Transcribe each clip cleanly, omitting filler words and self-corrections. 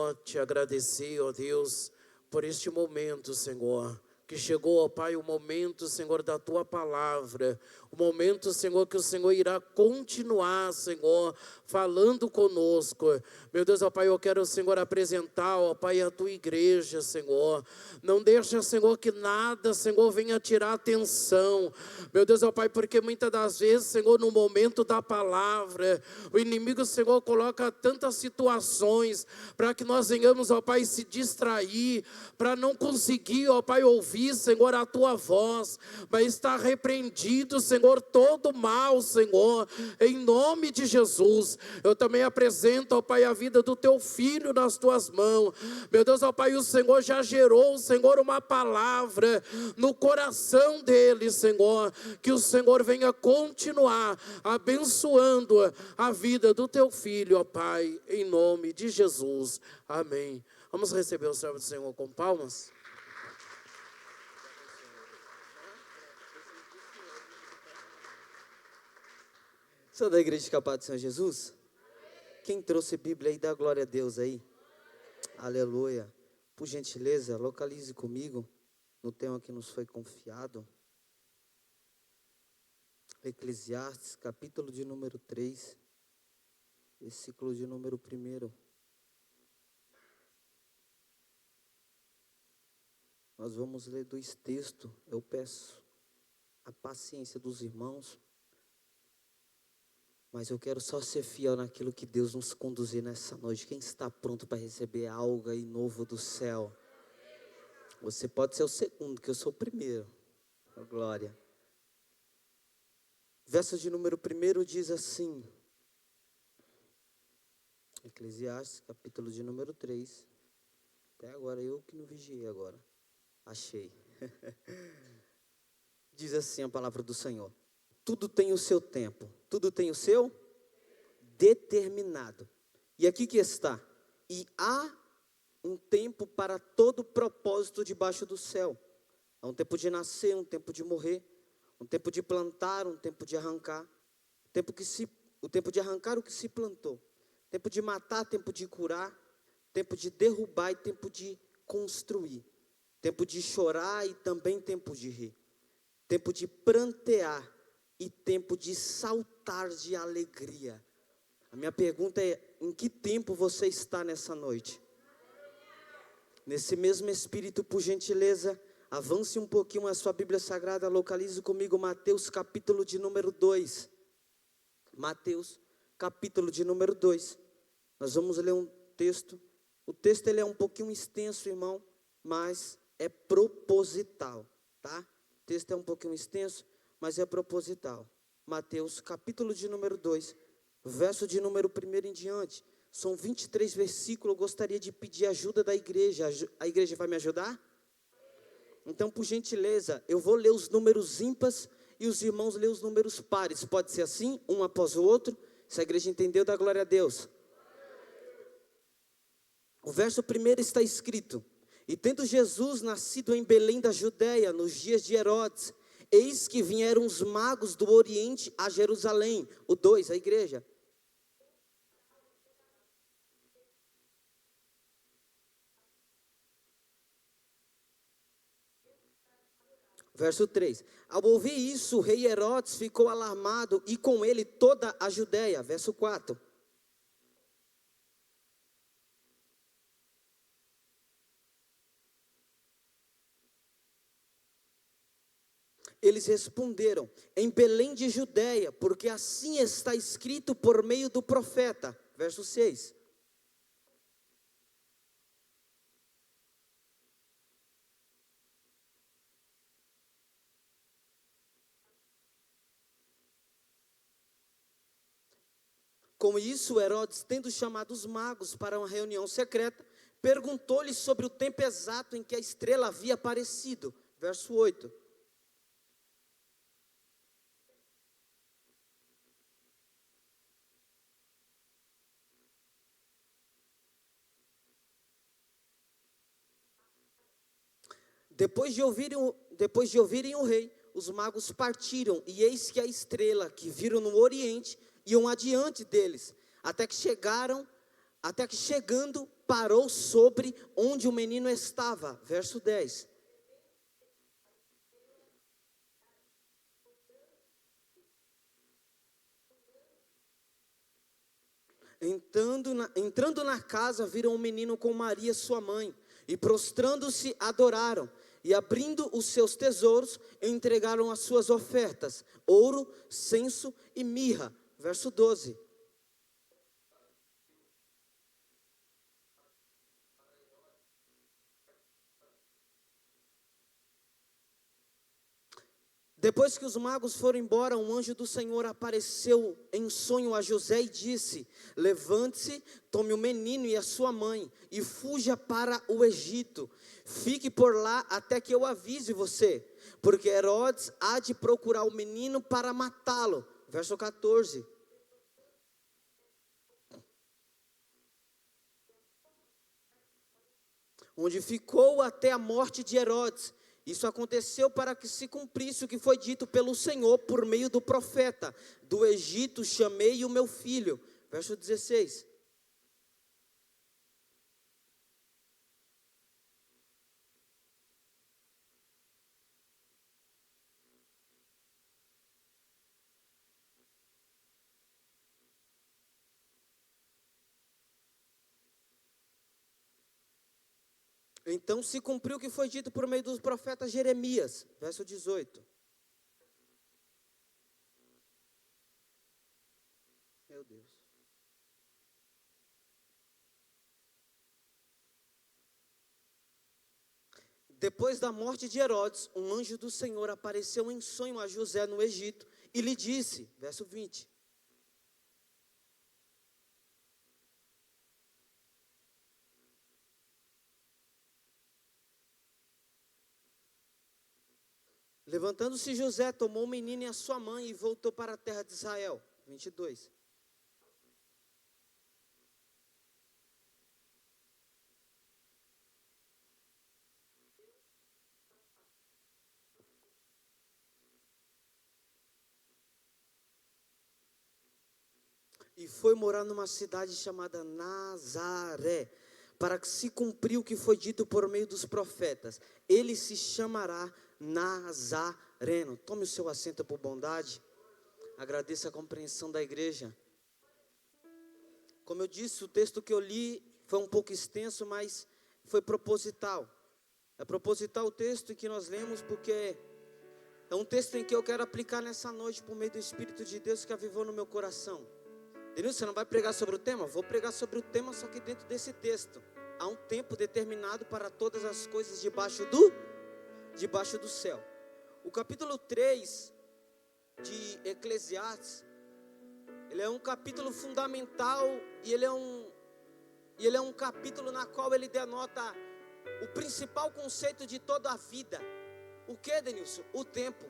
Senhor, te agradecer, ó Deus, por este momento, Senhor, que chegou, ó Pai, o momento, Senhor, da Tua palavra, o momento, Senhor, que o Senhor irá continuar, Senhor, falando conosco. Meu Deus, ó Pai, eu quero, Senhor, apresentar, ó Pai, a Tua igreja, Senhor. Não deixa, Senhor, que nada, Senhor, venha tirar atenção. Meu Deus, ó Pai, porque muitas das vezes, Senhor, no momento da palavra, o inimigo, Senhor, coloca tantas situações para que nós venhamos, ó Pai, se distrair, para não conseguir, ó Pai, ouvir, Senhor, a Tua voz, mas está repreendido, Senhor, todo mal, Senhor, em nome de Jesus. Eu também apresento, ó Pai, a vida do Teu filho nas Tuas mãos. Meu Deus, ó Pai, o Senhor já gerou, Senhor, uma palavra no coração dele, Senhor, que o Senhor venha continuar abençoando a vida do Teu filho, ó Pai, em nome de Jesus, amém. Vamos receber o servo do Senhor com palmas? Sou da igreja de Capaz do Senhor Jesus? Quem trouxe Bíblia aí, dá glória a Deus aí. Aleluia. Por gentileza, localize comigo no tema que nos foi confiado. Eclesiastes, capítulo de número 3, versículo de número 1. Nós vamos ler dois textos. Eu peço a paciência dos irmãos, mas eu quero só ser fiel naquilo que Deus nos conduzir nessa noite. Quem está pronto para receber algo aí novo do céu? Você pode ser o segundo, que eu sou o primeiro. Oh, glória. Verso de número 1 diz assim. Eclesiastes, capítulo de número 3. Até agora, eu que não vigiei agora. Achei. Diz assim a palavra do Senhor. Tudo tem o seu tempo. Tudo tem o seu determinado. E aqui que está. E há um tempo para todo propósito debaixo do céu. Há um tempo de nascer, um tempo de morrer. Um tempo de plantar, um tempo de arrancar. O tempo de arrancar o que se plantou. Tempo de matar, tempo de curar. Tempo de derrubar e tempo de construir. Tempo de chorar e também tempo de rir. Tempo de prantear e tempo de saltar de alegria. A minha pergunta é, em que tempo você está nessa noite? Nesse mesmo espírito, por gentileza, avance um pouquinho a sua Bíblia Sagrada, localize comigo Mateus capítulo de número 2. Mateus capítulo de número 2. Nós vamos ler um texto. O texto ele é um pouquinho extenso, irmão, mas é proposital, tá? O texto é um pouquinho extenso, mas é proposital. Mateus, capítulo de número 2, verso de número 1 em diante. São 23 versículos, eu gostaria de pedir ajuda da igreja. A igreja vai me ajudar? Então, por gentileza, eu vou ler os números ímpares e os irmãos ler os números pares. Pode ser assim, um após o outro? Se a igreja entendeu, dá glória a Deus. O verso 1 está escrito: E tendo Jesus nascido em Belém da Judéia, nos dias de Herodes, eis que vieram os magos do Oriente a Jerusalém. O 2, a igreja. Verso 3. Ao ouvir isso, o rei Herodes ficou alarmado e com ele toda a Judéia. Verso 4. Eles responderam: em Belém de Judéia, porque assim está escrito por meio do profeta. Verso 6. Com isso, Herodes, tendo chamado os magos para uma reunião secreta, perguntou-lhes sobre o tempo exato em que a estrela havia aparecido. Verso 8. Depois de ouvirem o rei, os magos partiram, e eis que a estrela que viram no oriente iam adiante deles, até que chegaram até que chegando, parou sobre onde o menino estava. Verso 10. Entrando na casa, viram o menino com Maria, sua mãe, e prostrando-se, adoraram. E abrindo os seus tesouros, entregaram as suas ofertas: ouro, censo e mirra. Verso 12. Depois que os magos foram embora, um anjo do Senhor apareceu em sonho a José e disse: levante-se, tome o menino e a sua mãe e fuja para o Egito. Fique por lá até que eu avise você, porque Herodes há de procurar o menino para matá-lo. Verso 14. Onde ficou até a morte de Herodes. Isso aconteceu para que se cumprisse o que foi dito pelo Senhor por meio do profeta: do Egito chamei o meu filho. Verso 16. Então se cumpriu o que foi dito por meio dos profetas Jeremias. Verso 18. Meu Deus. Depois da morte de Herodes, um anjo do Senhor apareceu em sonho a José no Egito e lhe disse, verso 20. Levantando-se José, tomou o menino e a sua mãe e voltou para a terra de Israel. 22. E foi morar numa cidade chamada Nazaré, para que se cumpriu o que foi dito por meio dos profetas: ele se chamará Nazareno. Tome o seu assento por bondade. Agradeço a compreensão da igreja. Como eu disse, o texto que eu li foi um pouco extenso, mas foi proposital. É proposital o texto que nós lemos, porque é um texto em que eu quero aplicar nessa noite por meio do Espírito de Deus que avivou no meu coração. Denilson, você não vai pregar sobre o tema? Vou pregar sobre o tema, só que dentro desse texto. Há um tempo determinado para todas as coisas debaixo do céu. O capítulo 3 de Eclesiastes, ele é um capítulo fundamental e ele é um capítulo na qual ele denota o principal conceito de toda a vida. O que, Denilson? O tempo.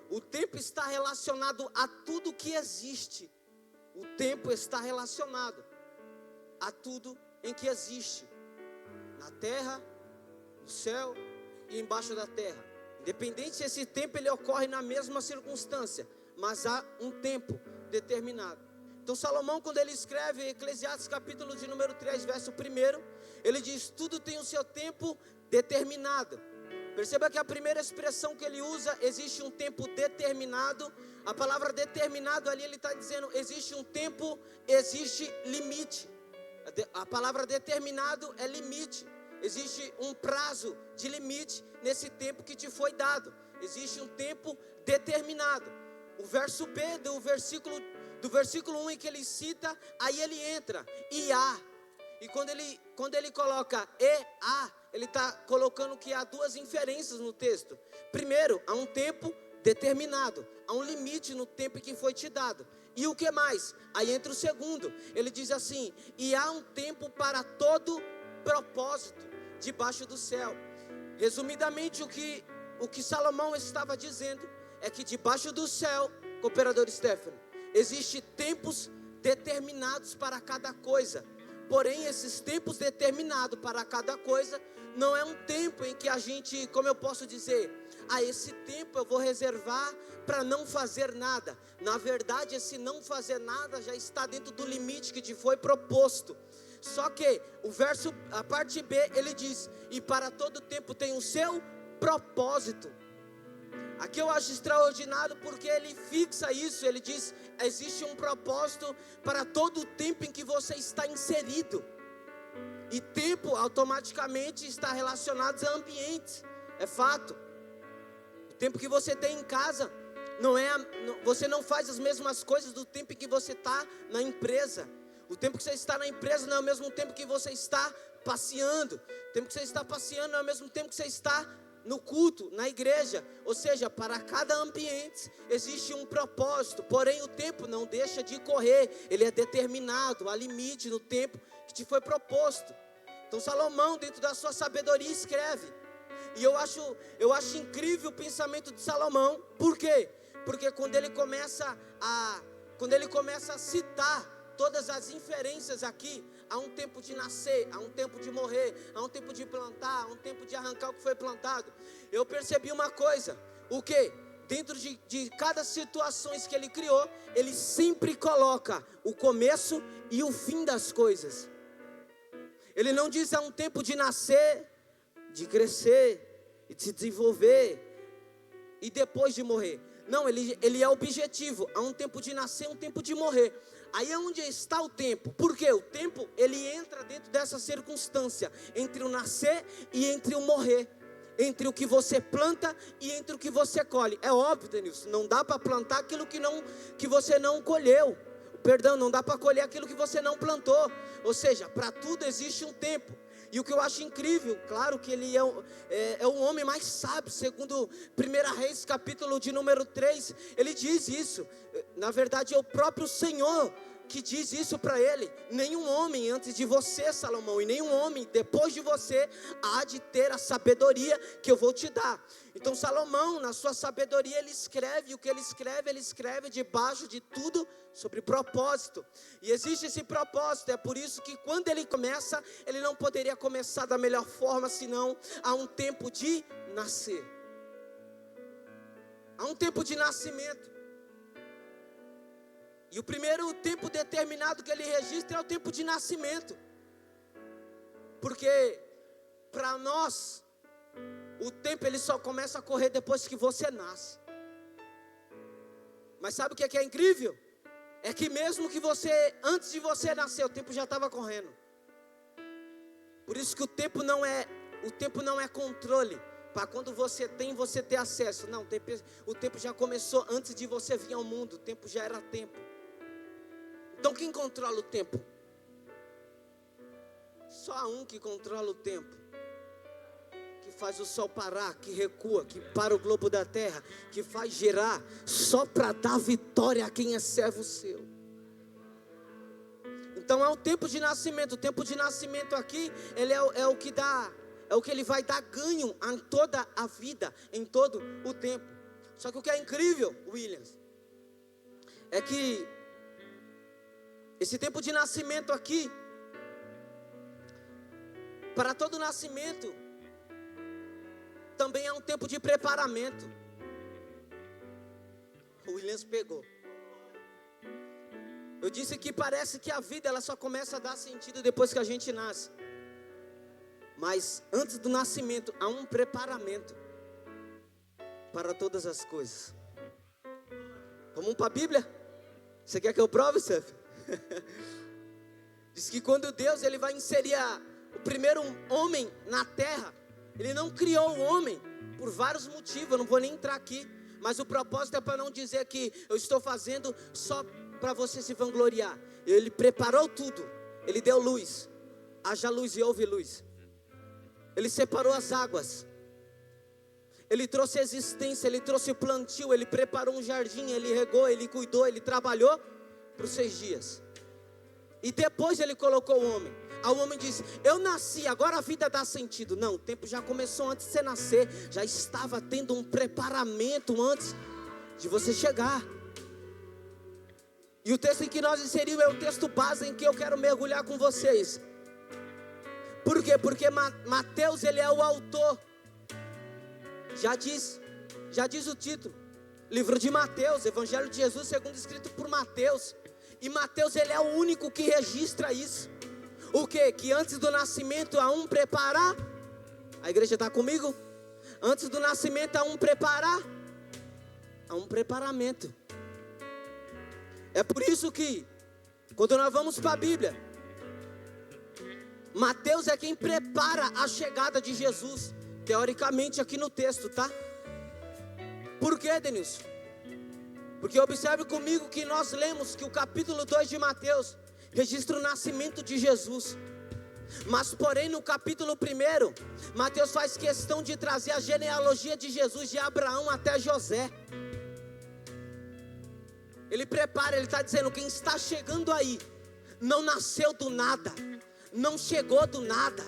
O tempo está relacionado a tudo que existe. O tempo está relacionado a tudo em que existe, na terra, no céu e embaixo da terra. Independente se esse tempo ele ocorre na mesma circunstância, mas há um tempo determinado. Então Salomão, quando ele escreve Eclesiastes capítulo de número 3, verso 1, ele diz: tudo tem o seu tempo determinado. Perceba que a primeira expressão que ele usa, existe um tempo determinado. A palavra determinado ali, ele está dizendo, existe um tempo, existe limite. A palavra determinado é limite. Existe um prazo de limite nesse tempo que te foi dado. Existe um tempo determinado. O verso B do versículo 1 em que ele cita, aí ele entra, e há. E quando ele coloca e há, ele está colocando que há duas inferências no texto. Primeiro, há um tempo determinado, há um limite no tempo que foi te dado. E o que mais? Aí entra o segundo, ele diz assim: e há um tempo para todo propósito debaixo do céu. Resumidamente, o que Salomão estava dizendo é que debaixo do céu, cooperador Stefano, existem tempos determinados para cada coisa. Porém, esses tempos determinados para cada coisa não é um tempo em que a gente, como eu posso dizer, esse tempo eu vou reservar para não fazer nada. Na verdade, esse não fazer nada já está dentro do limite que te foi proposto. Só que a parte B, ele diz: e para todo tempo tem o seu propósito. Aqui eu acho extraordinário porque ele fixa isso, ele diz: existe um propósito para todo o tempo em que você está inserido. E tempo automaticamente está relacionado a ambientes, é fato. O tempo que você tem em casa, você não faz as mesmas coisas do tempo em que você está na empresa. O tempo que você está na empresa não é o mesmo tempo que você está passeando. O tempo que você está passeando não é o mesmo tempo que você está no culto, na igreja. Ou seja, para cada ambiente existe um propósito. Porém o tempo não deixa de correr. Ele é determinado, há limite no tempo que te foi proposto. Então Salomão, dentro da sua sabedoria, escreve. E eu acho incrível o pensamento de Salomão. Por quê? Porque quando ele começa a citar todas as inferências aqui, há um tempo de nascer, há um tempo de morrer, há um tempo de plantar, há um tempo de arrancar o que foi plantado. Eu percebi uma coisa: o quê? Dentro de cada situação que ele criou, ele sempre coloca o começo e o fim das coisas. Ele não diz há um tempo de nascer, de crescer e de se desenvolver e depois de morrer. Não, ele é objetivo. Há um tempo de nascer, um tempo de morrer. Aí é onde está o tempo. Por quê? O tempo, ele entra dentro dessa circunstância, entre o nascer e entre o morrer, entre o que você planta e entre o que você colhe. É óbvio, Denilson, não dá para plantar aquilo que você não colheu. Perdão, não dá para colher aquilo que você não plantou. Ou seja, para tudo existe um tempo. E o que eu acho incrível, claro que ele é o homem mais sábio, segundo 1 Reis, capítulo de número 3, ele diz isso. Na verdade é o próprio Senhor que diz isso para ele: nenhum homem antes de você, Salomão, e nenhum homem depois de você há de ter a sabedoria que eu vou te dar. Então Salomão, na sua sabedoria, ele escreve, e o que ele escreve debaixo de tudo sobre propósito. E existe esse propósito, é por isso que quando ele começa, ele não poderia começar da melhor forma, senão há um tempo de nascer. Há um tempo de nascimento. E o primeiro tempo determinado que ele registra é o tempo de nascimento. Porque para nós, o tempo ele só começa a correr depois que você nasce. Mas sabe o que é incrível? É que mesmo que antes de você nascer, o tempo já estava correndo. Por isso que o tempo não é controle. Para quando você ter acesso. Não, o tempo já começou antes de você vir ao mundo. O tempo já era tempo. Então quem controla o tempo? Só há um que controla o tempo, que faz o sol parar, que recua, que para o globo da terra, que faz girar, só para dar vitória a quem é servo seu. Então é o tempo de nascimento. O tempo de nascimento aqui, ele é o que ele vai dar ganho em toda a vida, em todo o tempo. Só que o que é incrível, Williams, é que esse tempo de nascimento aqui, para todo nascimento, também é um tempo de preparamento. O Williams pegou. Eu disse que parece que a vida ela só começa a dar sentido depois que a gente nasce. Mas antes do nascimento há um preparamento para todas as coisas. Vamos para a Bíblia? Você quer que eu prove, Seth? Diz que quando Deus ele vai inserir o primeiro homem na terra, ele não criou o homem por vários motivos, eu não vou nem entrar aqui, mas o propósito é para não dizer que eu estou fazendo só para você se vangloriar. Ele preparou tudo, ele deu luz, haja luz e houve luz. Ele separou as águas, ele trouxe existência, ele trouxe plantio, ele preparou um jardim, ele regou, ele cuidou, ele trabalhou por 6 dias. E depois ele colocou o homem. Aí o homem disse: eu nasci, agora a vida dá sentido. Não, o tempo já começou antes de você nascer. Já estava tendo um preparamento antes de você chegar. E o texto em que nós inserimos é o texto base em que eu quero mergulhar com vocês. Por quê? Porque Mateus ele é o autor. Já diz o título. Livro de Mateus, Evangelho de Jesus segundo escrito por Mateus. E Mateus ele é o único que registra isso. O quê? Que antes do nascimento há um preparar. A igreja está comigo? Antes do nascimento há um preparar. Há um preparamento. É por isso que, quando nós vamos para a Bíblia, Mateus é quem prepara a chegada de Jesus. Teoricamente aqui no texto, tá? Por quê, Denilson? Porque observe comigo que nós lemos que o capítulo 2 de Mateus registra o nascimento de Jesus. Mas porém no capítulo 1, Mateus faz questão de trazer a genealogia de Jesus de Abraão até José. Ele prepara, ele está dizendo, quem está chegando aí não nasceu do nada, não chegou do nada,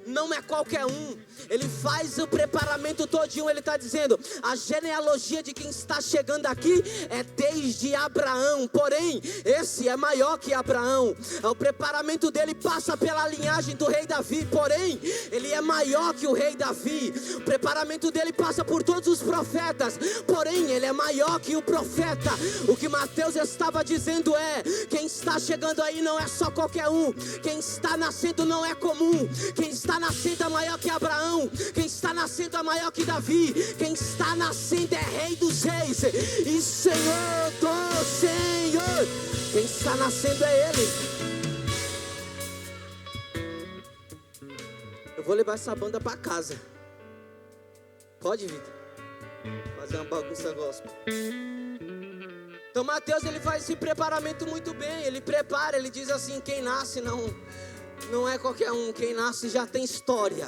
não é qualquer um. Ele faz o preparamento todinho. Ele está dizendo, a genealogia de quem está chegando aqui é desde Abraão, porém esse é maior que Abraão. O preparamento dele passa pela linhagem do rei Davi, porém ele é maior que o rei Davi. O preparamento dele passa por todos os profetas, porém ele é maior que o profeta. O que Mateus estava dizendo é, quem está chegando aí não é só qualquer um, quem está nascendo não é comum, quem está nascendo é maior que Abraão, quem está nascendo é maior que Davi, quem está nascendo é Rei dos Reis e Senhor do Senhor. Quem está nascendo é Ele. Eu vou levar essa banda para casa. Pode, Vitor? Fazer uma bagunça gospel. Então Mateus, ele faz esse preparamento muito bem. Ele prepara, ele diz assim, quem nasce não é qualquer um, quem nasce já tem história.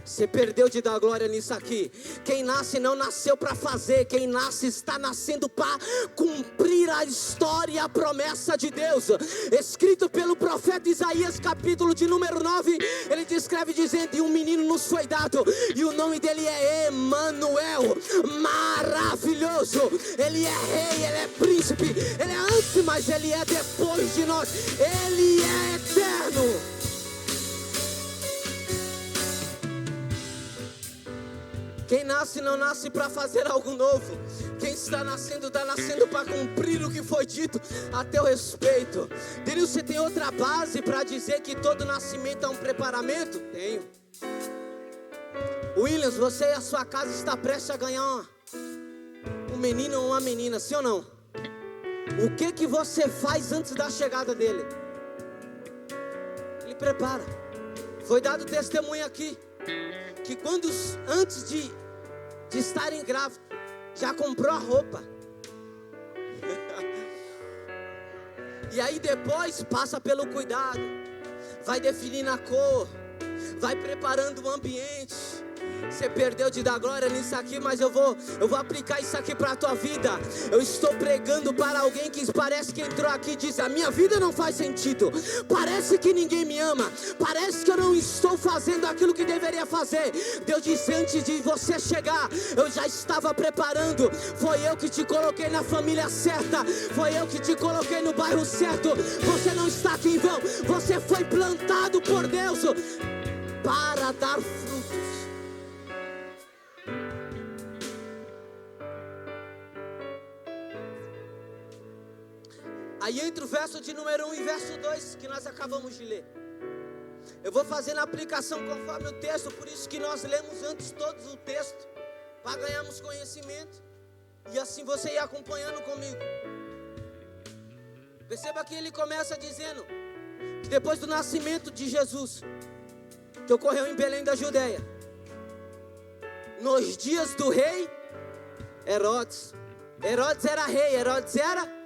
Você perdeu de dar glória nisso aqui. Quem nasce não nasceu para fazer, quem nasce está nascendo para cumprir a história e a promessa de Deus. Escrito pelo profeta Isaías, capítulo de número 9, ele descreve dizendo, e um menino nos foi dado, e o nome dele é Emanuel, maravilhoso. Ele é rei, ele é príncipe, ele é antes, mas ele é depois de nós, ele é eterno. Quem nasce não nasce para fazer algo novo. Quem está nascendo para cumprir o que foi dito a teu respeito. Denilson, você tem outra base para dizer que todo nascimento é um preparamento? Tenho. Williams, você e a sua casa está prestes a ganhar um menino ou uma menina, sim ou não? O que você faz antes da chegada dele? Ele prepara. Foi dado testemunho aqui que quando antes de estarem grávidos, já comprou a roupa. E aí depois passa pelo cuidado, vai definindo a cor, vai preparando o ambiente. Você perdeu de dar glória nisso aqui, mas eu vou aplicar isso aqui para a tua vida. Eu estou pregando para alguém que parece que entrou aqui e diz, a minha vida não faz sentido, parece que ninguém me ama, parece que eu não estou fazendo aquilo que deveria fazer. Deus disse, antes de você chegar, eu já estava preparando. Foi eu que te coloquei na família certa, foi eu que te coloquei no bairro certo. Você não está aqui em vão, você foi plantado por Deus para dar frutos. Aí entre o verso de número 1 e verso 2 que nós acabamos de ler, eu vou fazendo a aplicação conforme o texto. Por isso que nós lemos antes todos o texto, para ganharmos conhecimento, e assim você ir acompanhando comigo. Perceba que ele começa dizendo que depois do nascimento de Jesus, que ocorreu em Belém da Judeia, nos dias do rei Herodes. Herodes era rei, Herodes era...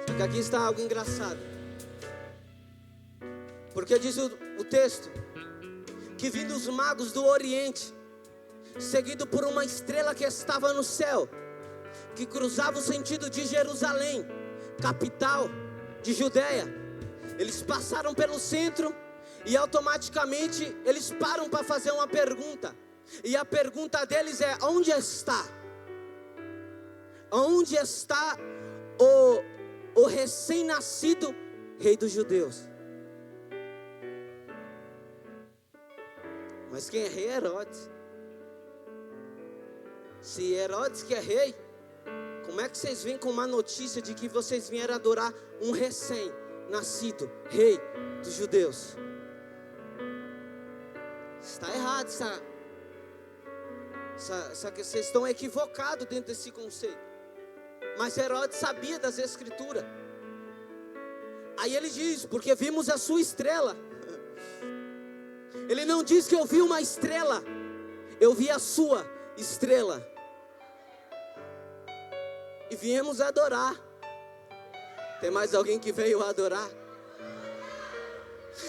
Só que aqui está algo engraçado, porque diz o texto que vindo os magos do Oriente, seguido por uma estrela que estava no céu, que cruzava o sentido de Jerusalém, capital de Judeia, eles passaram pelo centro e automaticamente eles param para fazer uma pergunta. E a pergunta deles é: onde está? Onde está o recém-nascido rei dos judeus? Mas quem é rei é Herodes. Se Herodes que é rei, como é que vocês vêm com uma notícia de que vocês vieram adorar um recém? nascido rei dos judeus. Está errado, vocês estão equivocados dentro desse conceito. Mas Herodes sabia das escrituras. Aí ele diz, porque vimos a sua estrela. Ele não diz que eu vi uma estrela, eu vi a sua estrela. E viemos adorar. Tem mais alguém que veio adorar?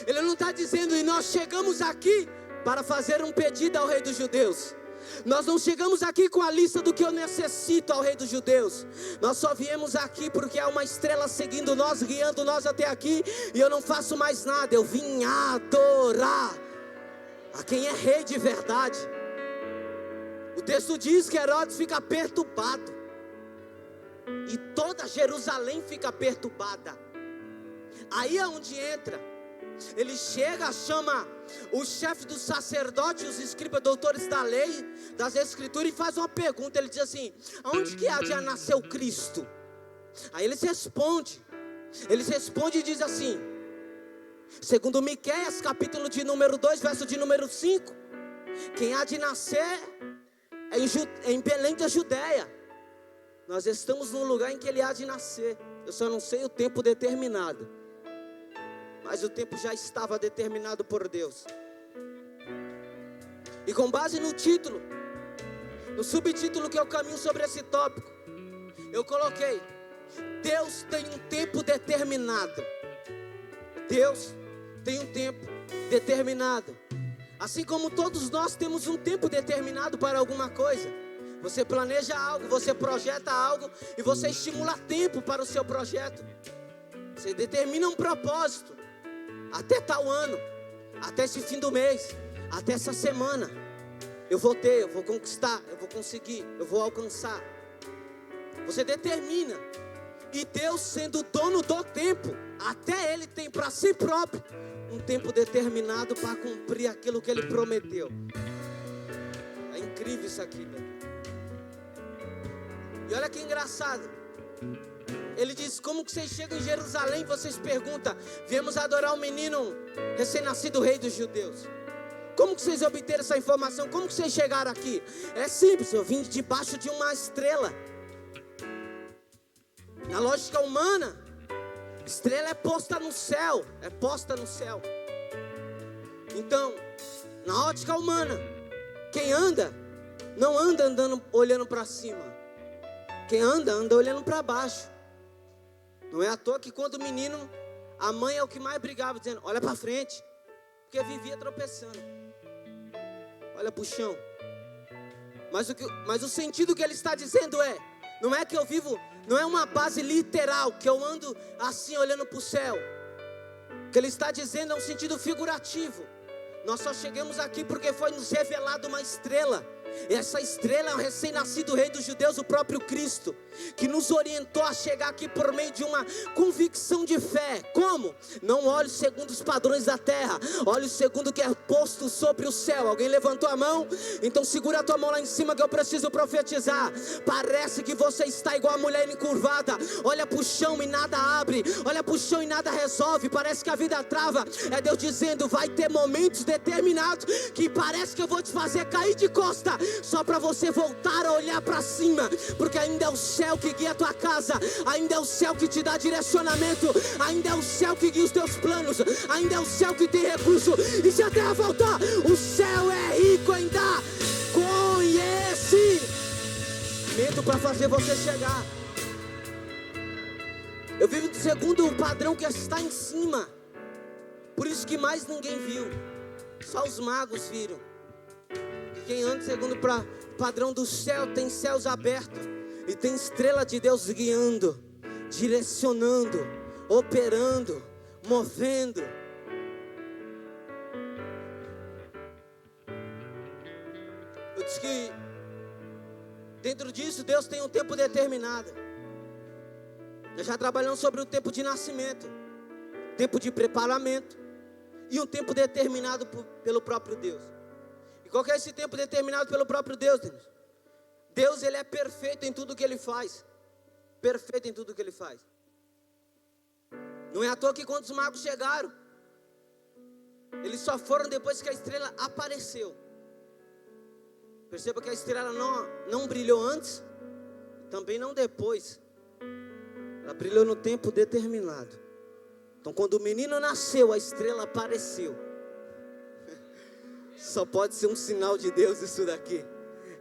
Ele não está dizendo, e nós chegamos aqui para fazer um pedido ao rei dos judeus. Nós não chegamos aqui com a lista do que eu necessito ao rei dos judeus. Nós só viemos aqui porque há uma estrela seguindo nós, guiando nós até aqui. E eu não faço mais nada, eu vim adorar a quem é rei de verdade. O texto diz que Herodes fica perturbado. E toda Jerusalém fica perturbada. Aí é onde entra. Ele chega, chama o chefe dos sacerdotes, os escribas, doutores da lei, das escrituras, e faz uma pergunta. Ele diz assim: aonde que há de nascer o Cristo? Aí eles respondem e diz assim, segundo Miqueias, capítulo de número 2, verso de número 5, quem há de nascer é em Belém da Judéia. Nós estamos num lugar em que ele há de nascer. Eu só não sei o tempo determinado, mas o tempo já estava determinado por Deus. E com base no título, no subtítulo que eu caminho sobre esse tópico, eu coloquei: Deus tem um tempo determinado. Deus tem um tempo determinado. Assim como todos nós temos um tempo determinado para alguma coisa. Você planeja algo, você projeta algo e você estimula tempo para o seu projeto. Você determina um propósito. Até tal ano, até esse fim do mês, até essa semana, eu vou ter, eu vou conquistar, eu vou conseguir, eu vou alcançar. Você determina. E Deus, sendo o dono do tempo, até Ele tem para si próprio um tempo determinado para cumprir aquilo que Ele prometeu. É incrível isso aqui, velho. E olha que engraçado. Ele diz: como que vocês chegam em Jerusalém e vocês perguntam: viemos adorar o menino recém-nascido rei dos judeus? Como que vocês obteram essa informação? Como que vocês chegaram aqui? É simples, eu vim debaixo de uma estrela. Na lógica humana, estrela é posta no céu. É posta no céu. Então, na ótica humana, quem anda, não anda andando olhando para cima. Quem anda, anda olhando para baixo. Não é à toa que quando o menino, a mãe é o que mais brigava, dizendo: olha para frente, porque vivia tropeçando. Olha para o chão. Mas o sentido que ele está dizendo é: não é que eu vivo, não é uma base literal, que eu ando assim olhando para o céu. O que ele está dizendo é um sentido figurativo. Nós só chegamos aqui porque foi nos revelado uma estrela. E essa estrela é o recém-nascido rei dos judeus, o próprio Cristo, que nos orientou a chegar aqui por meio de uma convicção de fé. Como? Não olhe segundo os padrões da terra, olhe segundo o que é posto sobre o céu. Alguém levantou a mão? Então segura a tua mão lá em cima que eu preciso profetizar. Parece que você está igual a mulher encurvada. Olha para o chão e nada abre, olha para o chão e nada resolve. Parece que a vida trava. É Deus dizendo: vai ter momentos determinados que parece que eu vou te fazer cair de costa, só para você voltar a olhar para cima, porque ainda é o céu que guia a tua casa, ainda é o céu que te dá direcionamento, ainda é o céu que guia os teus planos, ainda é o céu que tem recurso. E se a terra voltar, o céu é rico em dar conhecimento para fazer você chegar. Eu vivo segundo o padrão que está em cima, por isso que mais ninguém viu, só os magos viram. Quem anda segundo o padrão do céu tem céus abertos e tem estrela de Deus guiando, direcionando, operando, movendo. Eu disse que dentro disso Deus tem um tempo determinado. Nós já trabalhamos sobre o tempo de nascimento, tempo de preparamento e um tempo determinado pelo próprio Deus. Qual que é esse tempo determinado pelo próprio Deus? Deus, Ele é perfeito em tudo que Ele faz. Perfeito em tudo que Ele faz. Não é à toa que quando os magos chegaram, eles só foram depois que a estrela apareceu. Perceba que a estrela não brilhou antes, também não depois. Ela brilhou no tempo determinado. Então quando o menino nasceu, a estrela apareceu. Só pode ser um sinal de Deus isso daqui.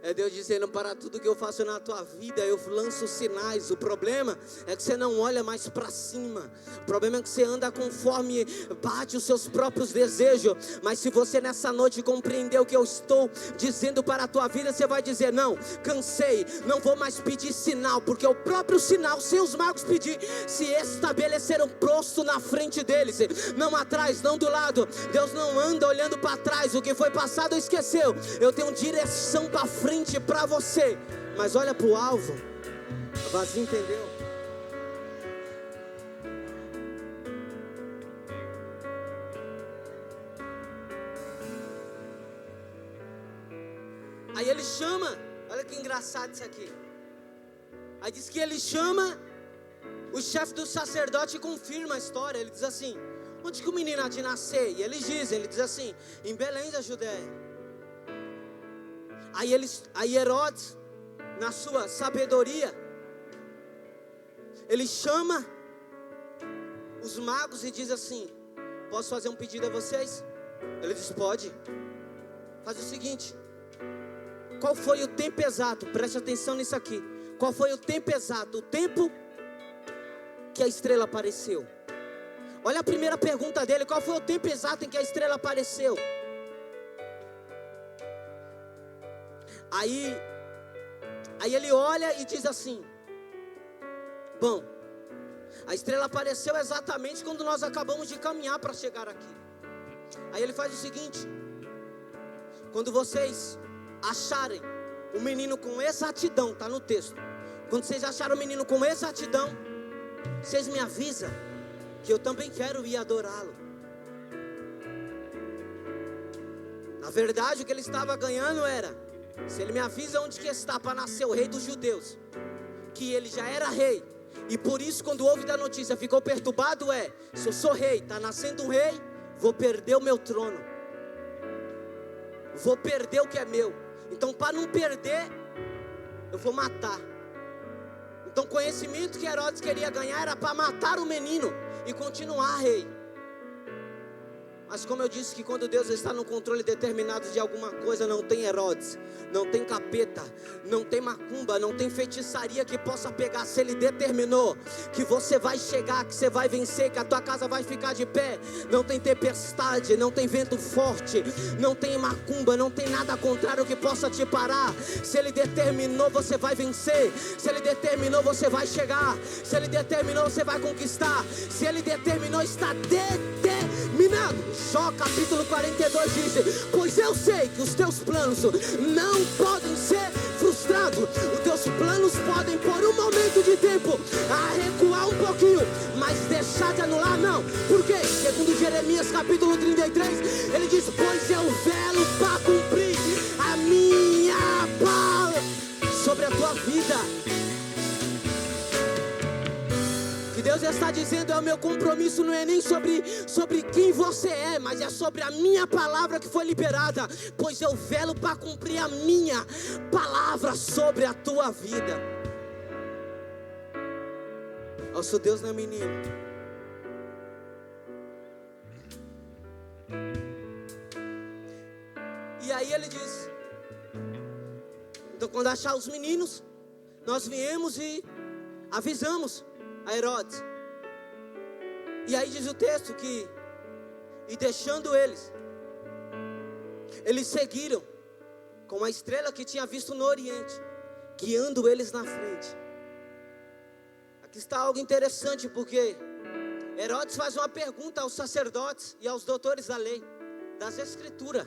É Deus dizendo: para tudo que eu faço na tua vida, eu lanço sinais. O problema é que você não olha mais para cima. O problema é que você anda conforme bate os seus próprios desejos. Mas se você nessa noite compreender o que eu estou dizendo para a tua vida, você vai dizer: não, cansei, não vou mais pedir sinal, porque o próprio sinal, sem os magos pedir, se estabeleceram posto na frente deles, não atrás, não do lado. Deus não anda olhando para trás, o que foi passado esqueceu. Eu tenho direção para frente para você, mas olha para o alvo. Vazio, entendeu? Aí ele chama, olha que engraçado isso aqui. Aí diz que ele chama o chefe do sacerdote e confirma a história. Ele diz assim: onde que o menino há de nascer? E ele diz assim: em Belém da Judéia. Aí Herodes, na sua sabedoria, ele chama os magos e diz assim: posso fazer um pedido a vocês? Ele diz: pode. Faz o seguinte: qual foi o tempo exato? Preste atenção nisso aqui. Qual foi o tempo exato? O tempo que a estrela apareceu. Olha a primeira pergunta dele: qual foi o tempo exato em que a estrela apareceu? Aí ele olha e diz assim: bom, a estrela apareceu exatamente quando nós acabamos de caminhar para chegar aqui. Aí ele faz o seguinte: quando vocês acharem o menino com exatidão, está no texto, quando vocês acharem o menino com exatidão, vocês me avisam, que eu também quero ir adorá-lo. Na verdade, o que ele estava ganhando era: se ele me avisa onde que está para nascer o rei dos judeus, que ele já era rei, e por isso quando ouve da notícia ficou perturbado, se eu sou rei, está nascendo um rei, vou perder o meu trono, vou perder o que é meu. Então para não perder, eu vou matar. Então o conhecimento que Herodes queria ganhar era para matar o menino e continuar rei. Mas como eu disse, que quando Deus está no controle determinado de alguma coisa, não tem Herodes, não tem capeta, não tem macumba, não tem feitiçaria que possa pegar. Se Ele determinou que você vai chegar, que você vai vencer, que a tua casa vai ficar de pé, não tem tempestade, não tem vento forte, não tem macumba, não tem nada contrário que possa te parar. Se Ele determinou, você vai vencer. Se Ele determinou, você vai chegar. Se Ele determinou, você vai conquistar. Se Ele determinou, está determinado. Jó capítulo 42 diz: pois eu sei que os teus planos não podem ser frustrados. Os teus planos podem por um momento de tempo recuar um pouquinho, mas deixar de anular não. Por quê? Segundo Jeremias capítulo 33, ele diz: pois eu velo para cumprir a minha palavra sobre a tua vida. Deus está dizendo: é o meu compromisso, não é nem sobre quem você é, mas é sobre a minha palavra que foi liberada. Pois eu velo para cumprir a minha palavra sobre a tua vida. Nosso Deus não é menino. E aí ele diz: então quando achar os meninos, nós viemos e avisamos a Herodes. E aí diz o texto que, e deixando eles seguiram com a estrela que tinha visto no Oriente, guiando eles na frente. Aqui está algo interessante, porque Herodes faz uma pergunta aos sacerdotes e aos doutores da lei, das escrituras.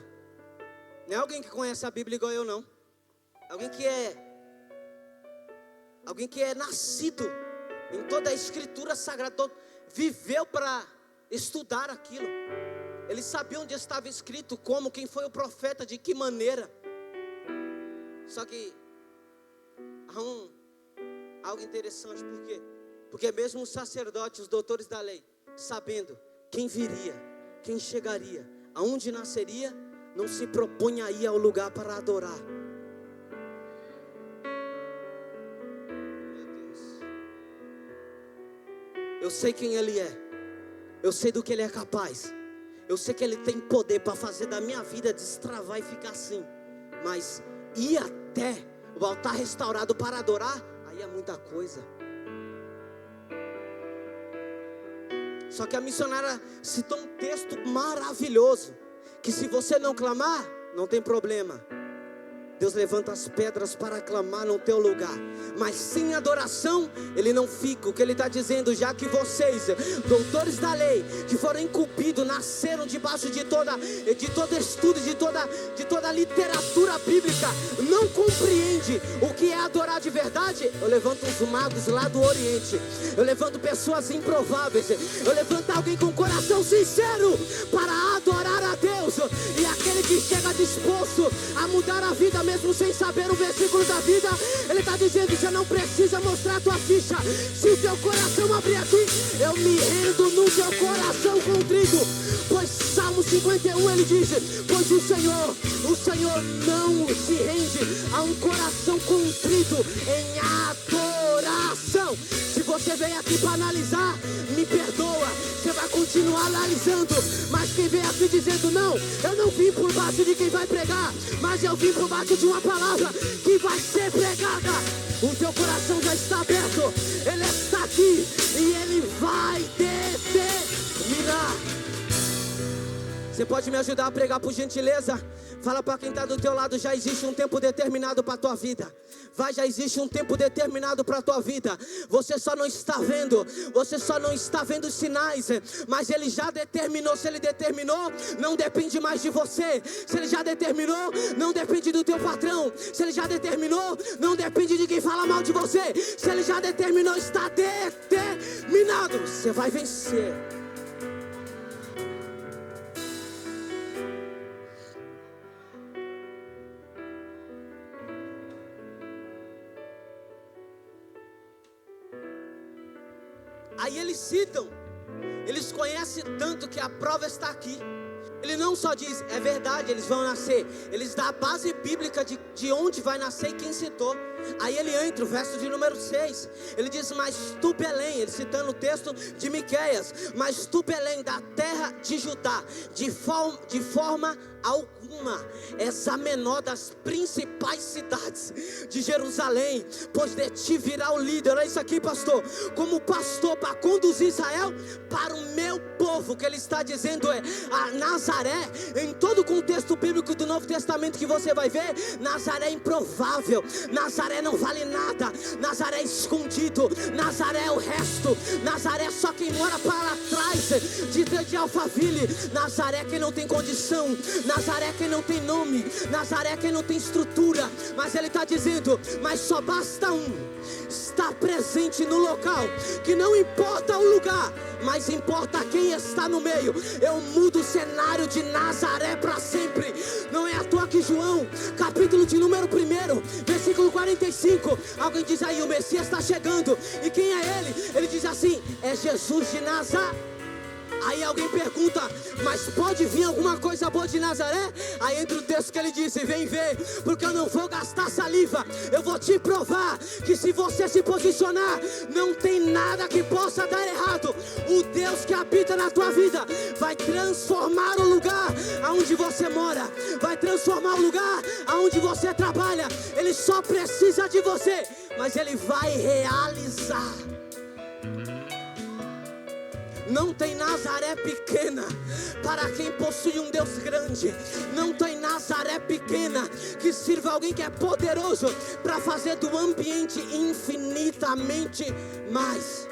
Não é alguém que conhece a Bíblia igual eu, não. Alguém que é nascido em toda a escritura sagrada, viveu para estudar aquilo. Ele sabia onde estava escrito, como, quem foi o profeta, de que maneira. Só que há algo interessante. Por quê? Porque mesmo os sacerdotes, os doutores da lei, sabendo quem viria, quem chegaria, aonde nasceria, não se propõe a ir ao lugar para adorar. Meu Deus. Eu sei quem Ele é. Eu sei do que Ele é capaz. Eu sei que Ele tem poder para fazer da minha vida destravar e ficar assim. Mas ir até o altar restaurado para adorar, aí é muita coisa. Só que a missionária citou um texto maravilhoso, que se você não clamar, não tem problema. Deus levanta as pedras para clamar no teu lugar. Mas sem adoração, Ele não fica. O que Ele está dizendo, já que vocês, doutores da lei, que foram incumbidos, nasceram debaixo de todo estudo, de toda literatura bíblica, não compreende o que é adorar de verdade. Eu levanto os magos lá do Oriente. Eu levanto pessoas improváveis. Eu levanto alguém com coração sincero para adorar a Deus. E aquele que chega disposto a mudar a vida, mesmo sem saber o versículo da vida, Ele está dizendo, você não precisa mostrar a tua ficha. Se o teu coração abrir aqui, eu me rendo no teu coração contrito. Pois Salmo 51 ele diz, pois o Senhor não se rende a um coração contrito em adoração. Se você veio aqui para analisar, me perdoa, você vai continuar analisando. Mas quem veio aqui dizendo, não, eu não vim por baixo de quem vai pregar, mas eu vim por baixo de uma palavra que vai ser pregada. O teu coração já está aberto, Ele está aqui e Ele vai determinar. Você pode me ajudar a pregar, por gentileza? Fala para quem está do teu lado, já existe um tempo determinado para a tua vida. Já existe um tempo determinado para a tua vida. Você só não está vendo os sinais, mas Ele já determinou. Se Ele determinou, não depende mais de você. Se Ele já determinou, não depende do teu patrão. Se Ele já determinou, não depende de quem fala mal de você. Se Ele já determinou, está determinado. Você vai vencer. Aí eles citam, eles conhecem tanto que a prova está aqui. Ele não só diz, é verdade, eles vão nascer. Eles dão a base bíblica de onde vai nascer e quem citou. Aí ele entra, o verso de número 6. Ele diz, mas tu Belém, ele citando o texto de Miqueias, mas tu Belém, da terra de Judá, de forma alguma és a menor das principais cidades de Jerusalém, pois de ti virá o líder. Olha isso aqui, pastor, como pastor para conduzir Israel para o meu povo. O que ele está dizendo é, a Nazaré, em todo o contexto bíblico do Novo Testamento que você vai ver, Nazaré é improvável, Nazaré não vale nada, Nazaré é escondido, Nazaré é o resto, Nazaré é só quem mora para trás de Alphaville, Nazaré é quem não tem condição, Nazaré é quem não tem nome, Nazaré é quem não tem estrutura. Mas ele está dizendo, mas só basta estar presente no local, que não importa o lugar, mas importa quem está no meio. Eu mudo o cenário de Nazaré para sempre. Não é à toa que João, capítulo de número 1, versículo 45, alguém diz aí, o Messias está chegando. E quem é ele? Ele diz assim, é Jesus de Nazaré. Aí alguém pergunta, mas pode vir alguma coisa boa de Nazaré? Aí entra o texto que ele disse, vem ver, porque eu não vou gastar saliva. Eu vou te provar que se você se posicionar, não tem nada que possa dar errado. O Deus que habita na tua vida vai transformar o lugar aonde você mora, vai transformar o lugar aonde você trabalha. Ele só precisa de você, mas Ele vai realizar. Não tem Nazaré pequena para quem possui um Deus grande. Não tem Nazaré pequena que sirva alguém que é poderoso para fazer do ambiente infinitamente mais.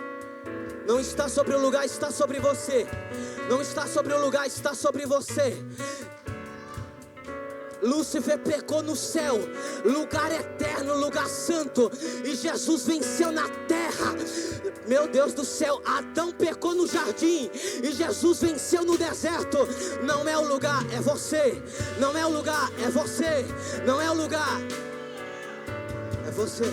Não está sobre o lugar, está sobre você. Não está sobre o lugar, está sobre você. Lúcifer pecou no céu, lugar eterno, lugar santo, e Jesus venceu na terra. Meu Deus do céu, Adão pecou no jardim e Jesus venceu no deserto. Não é o lugar, é você. Não é o lugar, é você. Não é o lugar, é você.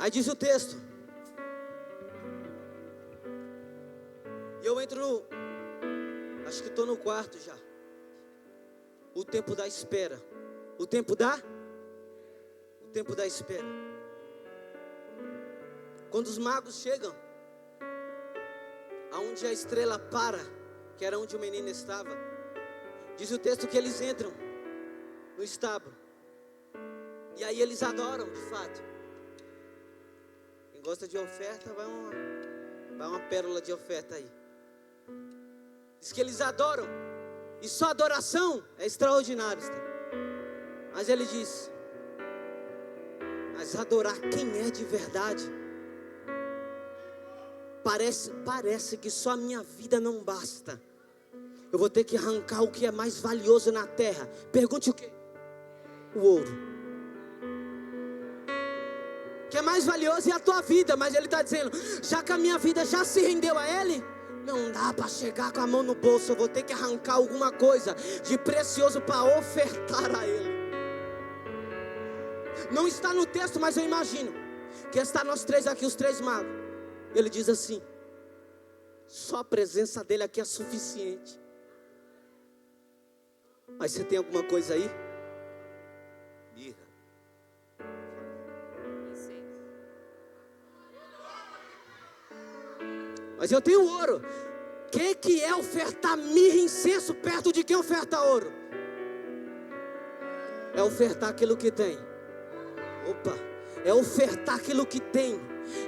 Aí diz o texto. E eu entro no... Acho que estou no quarto já. O tempo da espera. O tempo da espera. Quando os magos chegam, aonde a estrela para, que era onde o menino estava, diz o texto que eles entram no estábulo. E aí eles adoram, de fato. Quem gosta de oferta, vai uma pérola de oferta aí. Diz que eles adoram. E só adoração é extraordinário. Mas ele diz: mas adorar quem é de verdade, parece que só a minha vida não basta. Eu vou ter que arrancar o que é mais valioso na terra. Pergunte o quê? O ouro. O que é mais valioso é a tua vida. Mas ele está dizendo, já que a minha vida já se rendeu a ele, não dá para chegar com a mão no bolso. Eu vou ter que arrancar alguma coisa de precioso para ofertar a ele. Não está no texto, mas eu imagino que está nós três aqui, os três magos. Ele diz assim: só a presença dele aqui é suficiente. Mas você tem alguma coisa aí? Mirra. Mas eu tenho ouro. O que é ofertar mirra e incenso perto de quem oferta ouro? É ofertar aquilo que tem. Opa, é ofertar aquilo que tem.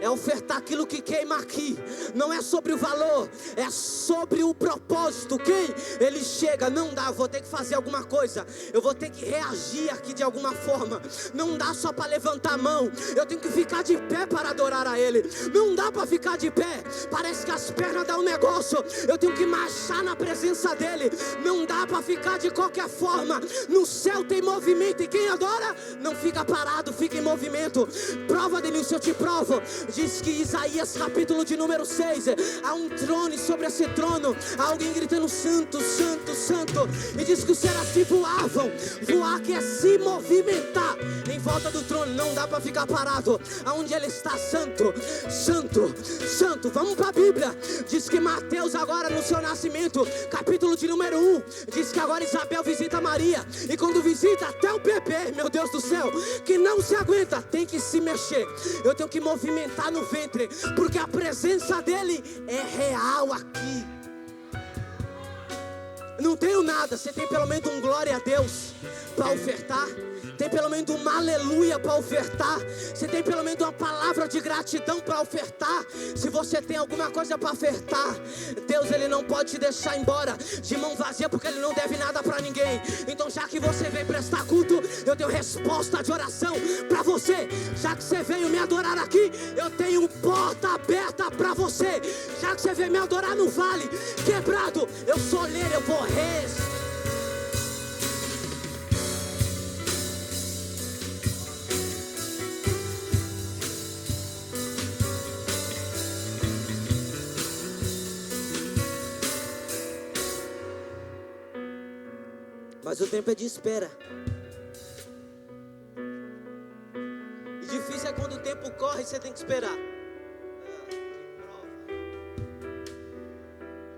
É ofertar aquilo que queima aqui. Não é sobre o valor, é sobre o propósito. Quem? Ele chega, não dá, eu vou ter que fazer alguma coisa. Eu vou ter que reagir aqui de alguma forma. Não dá só para levantar a mão. Eu tenho que ficar de pé para adorar a ele. Não dá para ficar de pé. Parece que as pernas dão um negócio. Eu tenho que marchar na presença dele. Não dá para ficar de qualquer forma. No céu tem movimento. E quem adora não fica parado, fica em movimento. Prova, Denilson, eu te provo. Diz que Isaías capítulo de número 6, há um trono e sobre esse trono há alguém gritando santo, santo, santo. E diz que os serafins voavam. Voar que é se movimentar em volta do trono. Não dá para ficar parado. Aonde ele está, santo, santo, santo. Vamos para a Bíblia. Diz que Mateus agora no seu nascimento, capítulo de número 1, diz que agora Isabel visita Maria. E quando visita, até o bebê, meu Deus do céu, que não se aguenta, tem que se mexer. Eu tenho que movimentar no ventre, porque a presença dele é real aqui. Não tenho nada. Você tem pelo menos um glória a Deus para ofertar? Tem pelo menos uma aleluia para ofertar? Você tem pelo menos uma palavra de gratidão para ofertar? Se você tem alguma coisa para ofertar, Deus, ele não pode te deixar embora de mão vazia, porque ele não deve nada para ninguém. Então, já que você veio prestar culto, eu tenho resposta de oração para você. Já que você veio me adorar aqui, eu tenho porta aberta para você. Já que você veio me adorar no vale quebrado, eu sou oleiro, eu vou mas o tempo é de espera. E difícil é quando o tempo corre e você tem que esperar.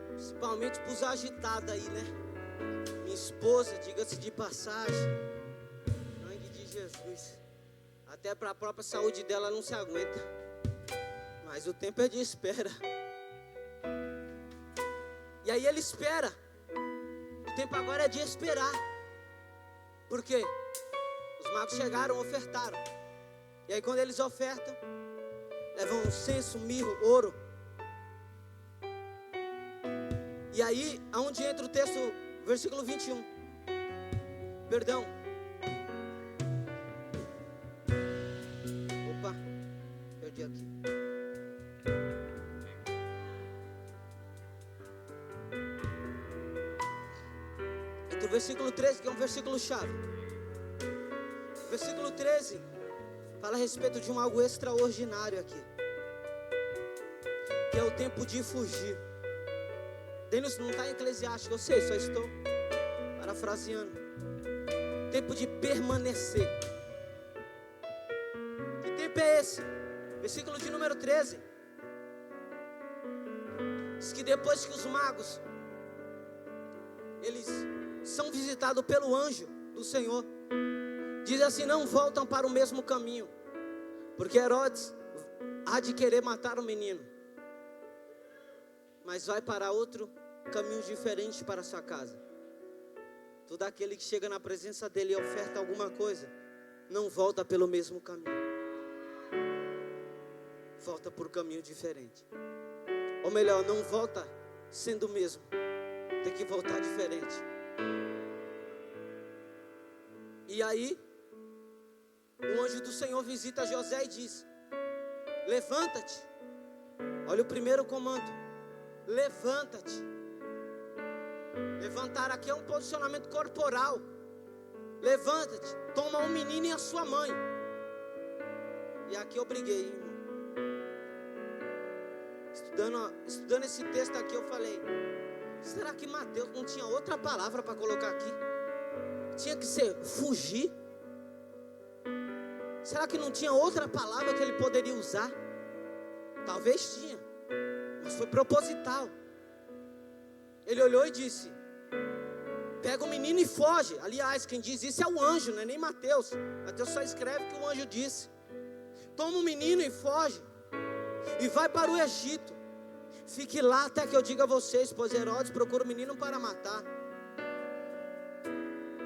Principalmente para os agitados aí, né? Minha esposa, diga-se de passagem, sangue de Jesus. Até para a própria saúde dela não se aguenta. Mas o tempo é de espera. E aí ele espera. O tempo agora é de esperar. Por quê? Os magos chegaram, ofertaram. E aí quando eles ofertam, levam incenso, mirro, ouro. E aí, aonde entra o texto, versículo 21. Perdão. Opa, perdi aqui. Entre o versículo 13, que é um versículo chave. O versículo 13 fala a respeito de um algo extraordinário aqui, que é o tempo de fugir. Denilson, não está em Eclesiastes, eu sei, só estou parafraseando. Tempo de permanecer. Que tempo é esse? Versículo de número 13. Diz que depois que os magos, eles são visitados pelo anjo do Senhor, diz assim, não voltam para o mesmo caminho, porque Herodes há de querer matar o menino, mas vai para outro caminho diferente para a sua casa. Todo aquele que chega na presença dele e oferta alguma coisa, não volta pelo mesmo caminho, volta por um caminho diferente. Ou melhor, não volta sendo o mesmo, tem que voltar diferente. E aí, o anjo do Senhor visita José e diz, levanta-te. Olha o primeiro comando, levanta-te. Levantar aqui é um posicionamento corporal. Levanta-te, toma um menino e a sua mãe. E aqui eu briguei, irmão. Estudando esse texto aqui, eu falei, será que Mateus não tinha outra palavra para colocar aqui? Tinha que ser fugir? Será que não tinha outra palavra que ele poderia usar? Talvez tinha, mas foi proposital. Ele olhou e disse, pega o menino e foge. Aliás, quem diz isso é o anjo, não é nem Mateus. Mateus só escreve que o anjo disse. Toma o menino e foge, e vai para o Egito. Fique lá até que eu diga a vocês, pois Herodes procura o menino para matar.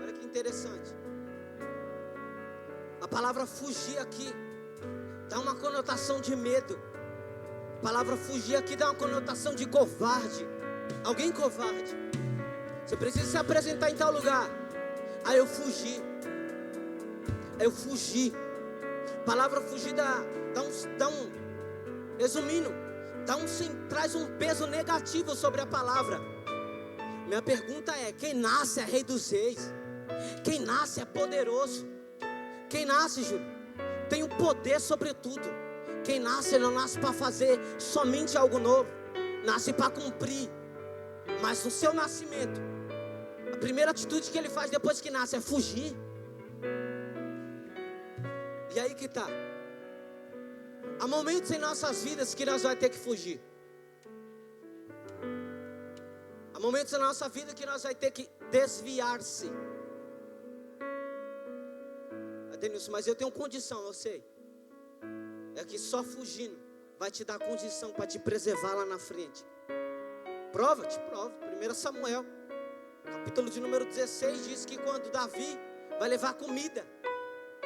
Olha que interessante. A palavra fugir aqui dá uma conotação de medo. A palavra fugir aqui dá uma conotação de covarde. Alguém covarde. Você precisa se apresentar em tal lugar. Aí eu fugi. Eu fugi. A palavra fugir resumindo, traz um peso negativo sobre a palavra. Minha pergunta é, quem nasce é rei dos reis. Quem nasce é poderoso. Quem nasce, Júlio, tem o poder sobre tudo. Quem nasce não nasce para fazer somente algo novo. Nasce para cumprir. Mas no seu nascimento, a primeira atitude que ele faz depois que nasce é fugir. E aí que está. Há momentos em nossas vidas que nós vamos ter que fugir. Há momentos na nossa vida que nós vamos ter que desviar-se. Denilson, mas eu tenho condição, eu sei. É que só fugindo vai te dar condição para te preservar lá na frente. Prova, te prova. 1 Samuel, capítulo de número 16, diz que quando Davi vai levar comida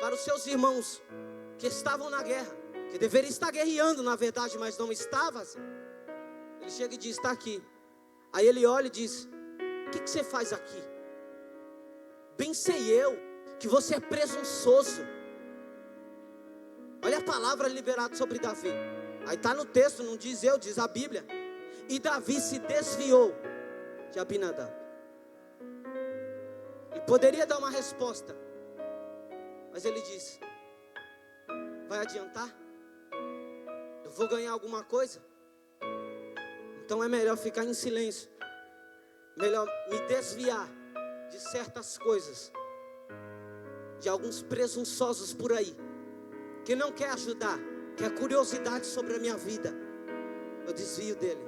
para os seus irmãos que estavam na guerra, que deveria estar guerreando na verdade, mas não estava, ele chega e diz, está aqui. Aí ele olha e diz, o que você faz aqui? Bem sei eu que você é presunçoso. Olha a palavra liberada sobre Davi. Aí está no texto, não diz eu, diz a Bíblia. E Davi se desviou de Abinadab. Ele poderia dar uma resposta, mas ele disse, vai adiantar? Eu vou ganhar alguma coisa? Então é melhor ficar em silêncio. Melhor me desviar de certas coisas, de alguns presunçosos por aí, que não quer ajudar, quer curiosidade sobre a minha vida. Eu desvio dele.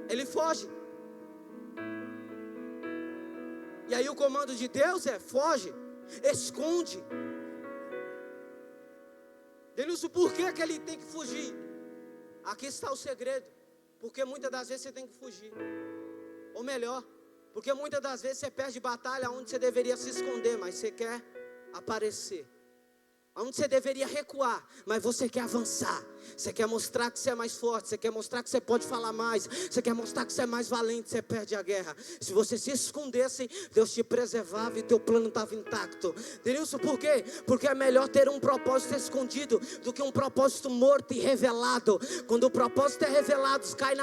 Ele foge. E aí o comando de Deus é, foge, esconde. Denilson, por que ele tem que fugir? Aqui está o segredo. Porque muitas das vezes você tem que fugir. Ou melhor, porque muitas das vezes você perde batalha onde você deveria se esconder, mas você quer aparecer. Onde você deveria recuar, mas você quer avançar. Você quer mostrar que você é mais forte. Você quer mostrar que você pode falar mais. Você quer mostrar que você é mais valente. Você perde a guerra. Se você se escondesse, Deus te preservava e teu plano estava intacto. Denilson, por quê? Porque é melhor ter um propósito escondido do que um propósito morto e revelado. Quando o propósito é revelado, cai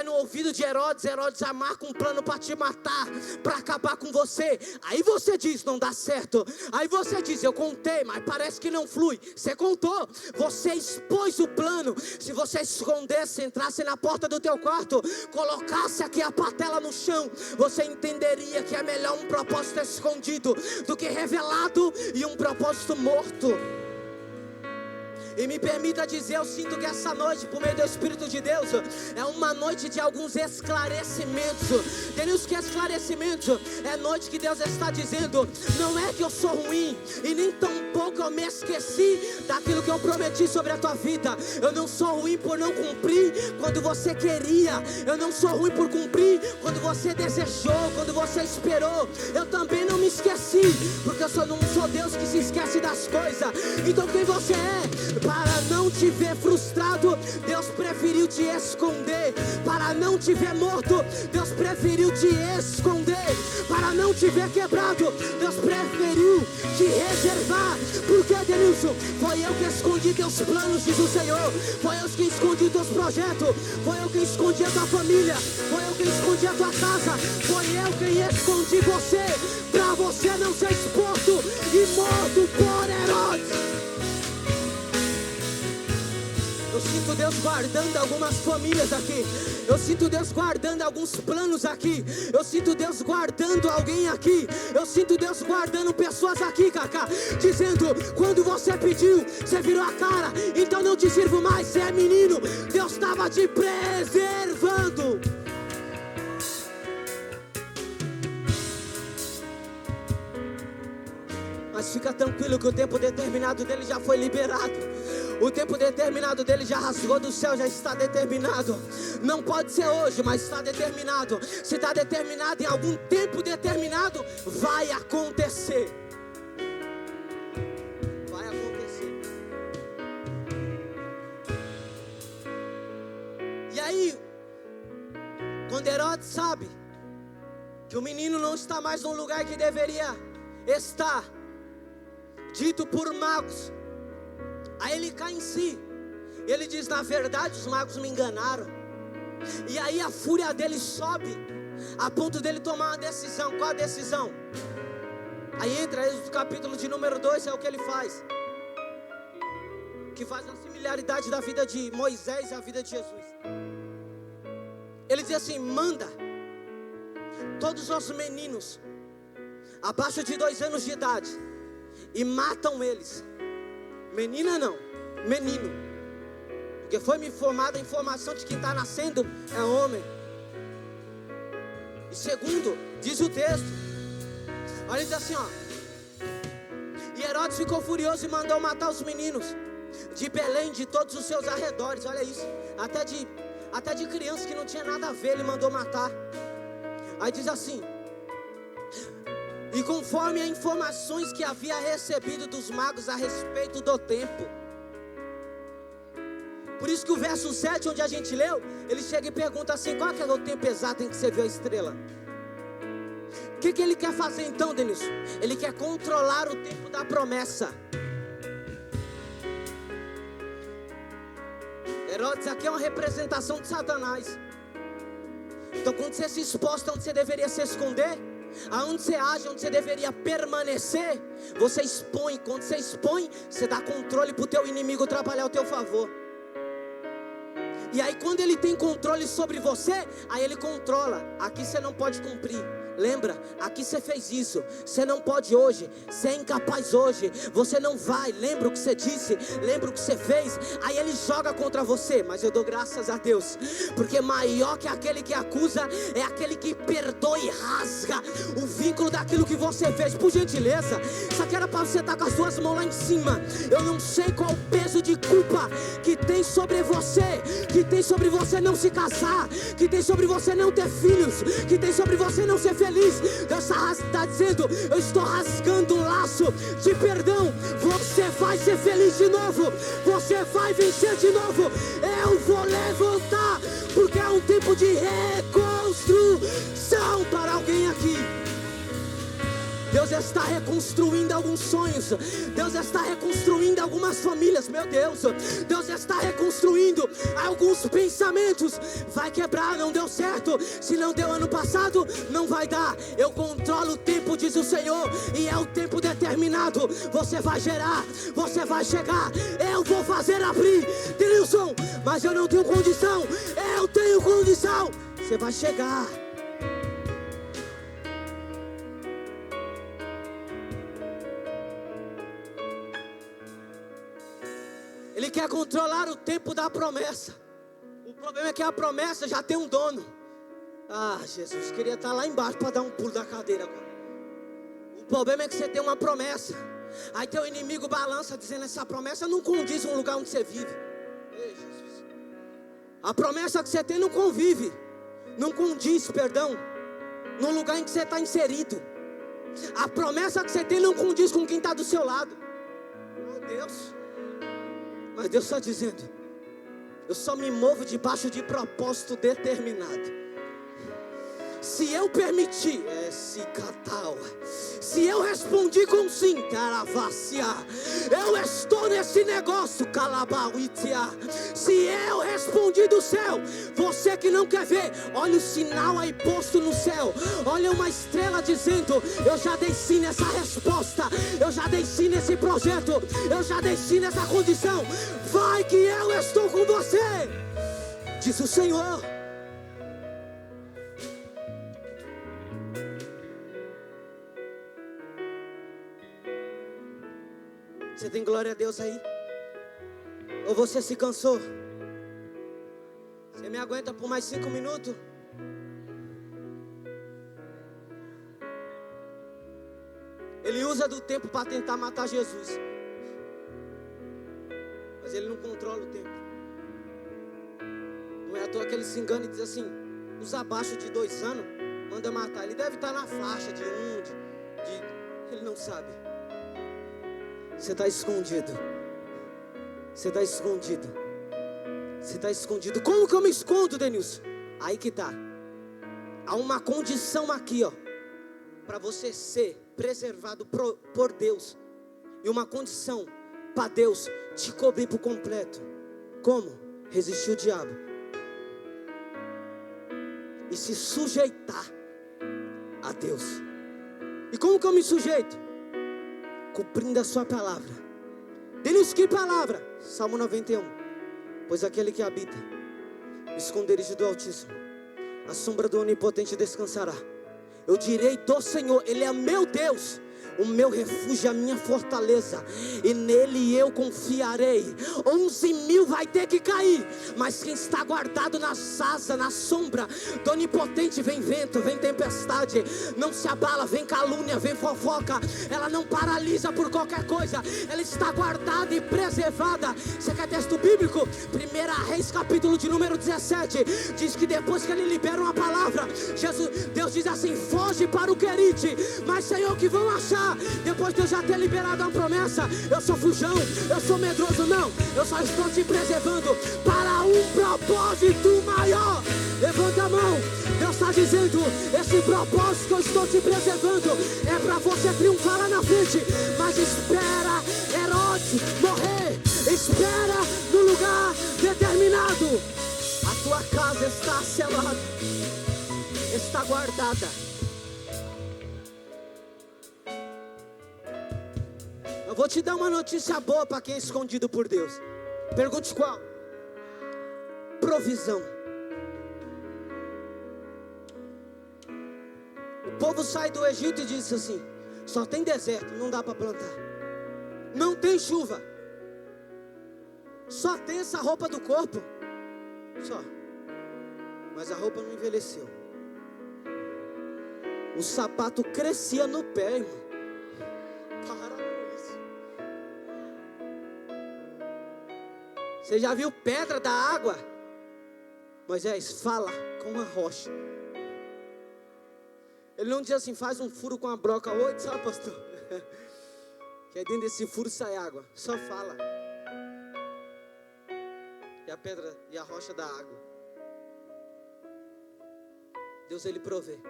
no ouvido de Herodes. Herodes marca um plano para te matar, para acabar com você. Aí você diz, não dá certo. Aí você diz, eu contei, mas parece que não flui. Você contou, você expôs o plano. Se você escondesse, entrasse na porta do teu quarto, colocasse aqui a patela no chão, você entenderia que é melhor um propósito escondido do que revelado e um propósito morto. E me permita dizer, eu sinto que essa noite, por meio do Espírito de Deus, é uma noite de alguns esclarecimentos. Denilson, que esclarecimento? É noite que Deus está dizendo, não é que eu sou ruim, e nem tampouco eu me esqueci daquilo que eu prometi sobre a tua vida. Eu não sou ruim por não cumprir quando você queria. Eu não sou ruim por cumprir quando você desejou, quando você esperou. Eu também não me esqueci, porque eu não sou Deus que se esquece das coisas. Então quem você é? Para não te ver frustrado, Deus preferiu te esconder. Para não te ver morto, Deus preferiu te esconder. Para não te ver quebrado, Deus preferiu te reservar. Porque, Denilson, foi eu que escondi teus planos, diz o Senhor. Foi eu que escondi teus projetos. Foi eu que escondi a tua família. Foi eu que escondi a tua casa. Foi eu quem escondi você, para você não ser exposto e morto por Herodes. Eu sinto Deus guardando algumas famílias aqui. Eu sinto Deus guardando alguns planos aqui. Eu sinto Deus guardando alguém aqui. Eu sinto Deus guardando pessoas aqui, Cacá, dizendo, quando você pediu, você virou a cara, então não te sirvo mais, você é menino. Deus estava te preservando. Mas fica tranquilo que o tempo determinado dele já foi liberado. O tempo determinado dele já rasgou do céu, já está determinado. Não pode ser hoje, mas está determinado. Se está determinado em algum tempo determinado, vai acontecer. Vai acontecer. E aí, quando Herodes sabe que o menino não está mais no lugar que deveria estar, dito por magos, aí ele cai em si. Ele diz, na verdade os magos me enganaram. E aí a fúria dele sobe, a ponto dele tomar uma decisão. Qual a decisão? Aí entra no capítulo de número 2, é o que ele faz, que faz uma similaridade da vida de Moisés e a vida de Jesus. Ele diz assim, manda todos os meninos abaixo de 2 anos de idade e matam eles. Menina não, menino. Porque foi me informada a informação de que quem está nascendo é homem. E segundo, diz o texto, olha, diz assim, ó. E Herodes ficou furioso e mandou matar os meninos de Belém, de todos os seus arredores. Olha isso, até de criança que não tinha nada a ver, ele mandou matar. Aí diz assim, e conforme as informações que havia recebido dos magos a respeito do tempo. Por isso que o verso 7, onde a gente leu, ele chega e pergunta assim, qual que é o tempo exato em que você viu a estrela? O que ele quer fazer então, Denilson? Ele quer controlar o tempo da promessa. Herodes aqui é uma representação de Satanás. Então quando você se exposta onde você deveria se esconder, aonde você age, onde você deveria permanecer, você expõe. Quando você expõe, você dá controle para o teu inimigo trabalhar ao teu favor. E aí quando ele tem controle sobre você, aí ele controla. Aqui você não pode cumprir. Lembra, aqui você fez isso, você não pode hoje, você é incapaz hoje, você não vai, lembra o que você disse, lembra o que você fez. Aí ele joga contra você, mas eu dou graças a Deus, porque maior que aquele que acusa é aquele que perdoa e rasga o vínculo daquilo que você fez. Por gentileza, isso aqui era para você estar com as suas mãos lá em cima. Eu não sei qual o peso de culpa que tem sobre você, que tem sobre você não se casar, que tem sobre você não ter filhos, que tem sobre você não ser feliz. Deus está dizendo, eu estou rasgando um laço de perdão. Você vai ser feliz de novo, você vai vencer de novo. Eu vou levantar, porque é um tempo de reconstrução para alguém aqui. Deus está reconstruindo alguns sonhos, Deus está reconstruindo algumas famílias, meu Deus, Deus está reconstruindo alguns pensamentos. Vai quebrar, não deu certo, se não deu ano passado, não vai dar. Eu controlo o tempo, diz o Senhor, e é o tempo determinado. Você vai gerar, você vai chegar, eu vou fazer abrir. Denilson, mas eu não tenho condição. Eu tenho condição. Você vai chegar. Ele quer controlar o tempo da promessa. O problema é que a promessa já tem um dono. Ah, Jesus, queria estar lá embaixo para dar um pulo da cadeira agora. O problema é que você tem uma promessa. Aí teu inimigo balança dizendo: essa promessa não condiz com o lugar onde você vive. Ei, Jesus. A promessa que você tem não convive, não condiz, perdão, no lugar em que você está inserido. A promessa que você tem não condiz com quem está do seu lado. Meu Deus. Mas Deus está dizendo: eu só me movo debaixo de propósito determinado. Se eu permitir, se eu respondi com sim, eu estou nesse negócio, se eu respondi do céu, você que não quer ver, olha o sinal aí posto no céu, olha uma estrela dizendo: eu já dei sim nessa resposta, eu já dei sim nesse projeto, eu já dei sim nessa condição, vai que eu estou com você, diz o Senhor. Você tem glória a Deus aí? Ou você se cansou? Você me aguenta por mais 5 minutos? Ele usa do tempo para tentar matar Jesus, mas ele não controla o tempo. Não é à toa que ele se engana e diz assim: os abaixo de 2 anos manda matar. Ele deve estar na faixa de 1, ele não sabe. Você está escondido. Você está escondido. Você está escondido. Como que eu me escondo, Denilson? Aí que tá. Há uma condição aqui, ó, para você ser preservado por Deus. E uma condição para Deus te cobrir por completo. Como? Resistir o diabo. E se sujeitar a Deus. E como que eu me sujeito? Cumprindo a sua palavra. Denilson, que palavra? Salmo 91. Pois aquele que habita no esconderijo do Altíssimo, a sombra do Onipotente descansará. Eu direi do Senhor: Ele é meu Deus, o meu refúgio, a minha fortaleza, e nele eu confiarei. 11.000 vai ter que cair, mas quem está guardado nas asas, na sombra do Onipotente, vem vento, vem tempestade, não se abala, vem calúnia, vem fofoca, ela não paralisa por qualquer coisa, ela está guardada e preservada. Você quer texto bíblico? 1 Reis capítulo de número 17, diz que depois que ele libera uma palavra, Deus diz assim: foge para o Querite. Mas Senhor, o que vão achar? Depois de eu já ter liberado uma promessa, eu sou fujão, eu sou medroso? Não, eu só estou te preservando para um propósito maior. Levanta a mão. Deus está dizendo: esse propósito que eu estou te preservando é para você triunfar lá na frente. Mas espera Herodes morrer, espera no lugar determinado. A tua casa está selada, está guardada. Eu vou te dar uma notícia boa para quem é escondido por Deus. Pergunte qual? Provisão. O povo sai do Egito e diz assim: só tem deserto, não dá para plantar. Não tem chuva. Só tem essa roupa do corpo. Só. Mas a roupa não envelheceu. O sapato crescia no pé, irmão. Para. Você já viu pedra da água? Moisés, fala com a rocha. Ele não diz assim: faz um furo com a broca. Oi, sabe, pastor? Que aí dentro desse furo sai água. Só fala. E a pedra e a rocha da água. Deus, ele provê.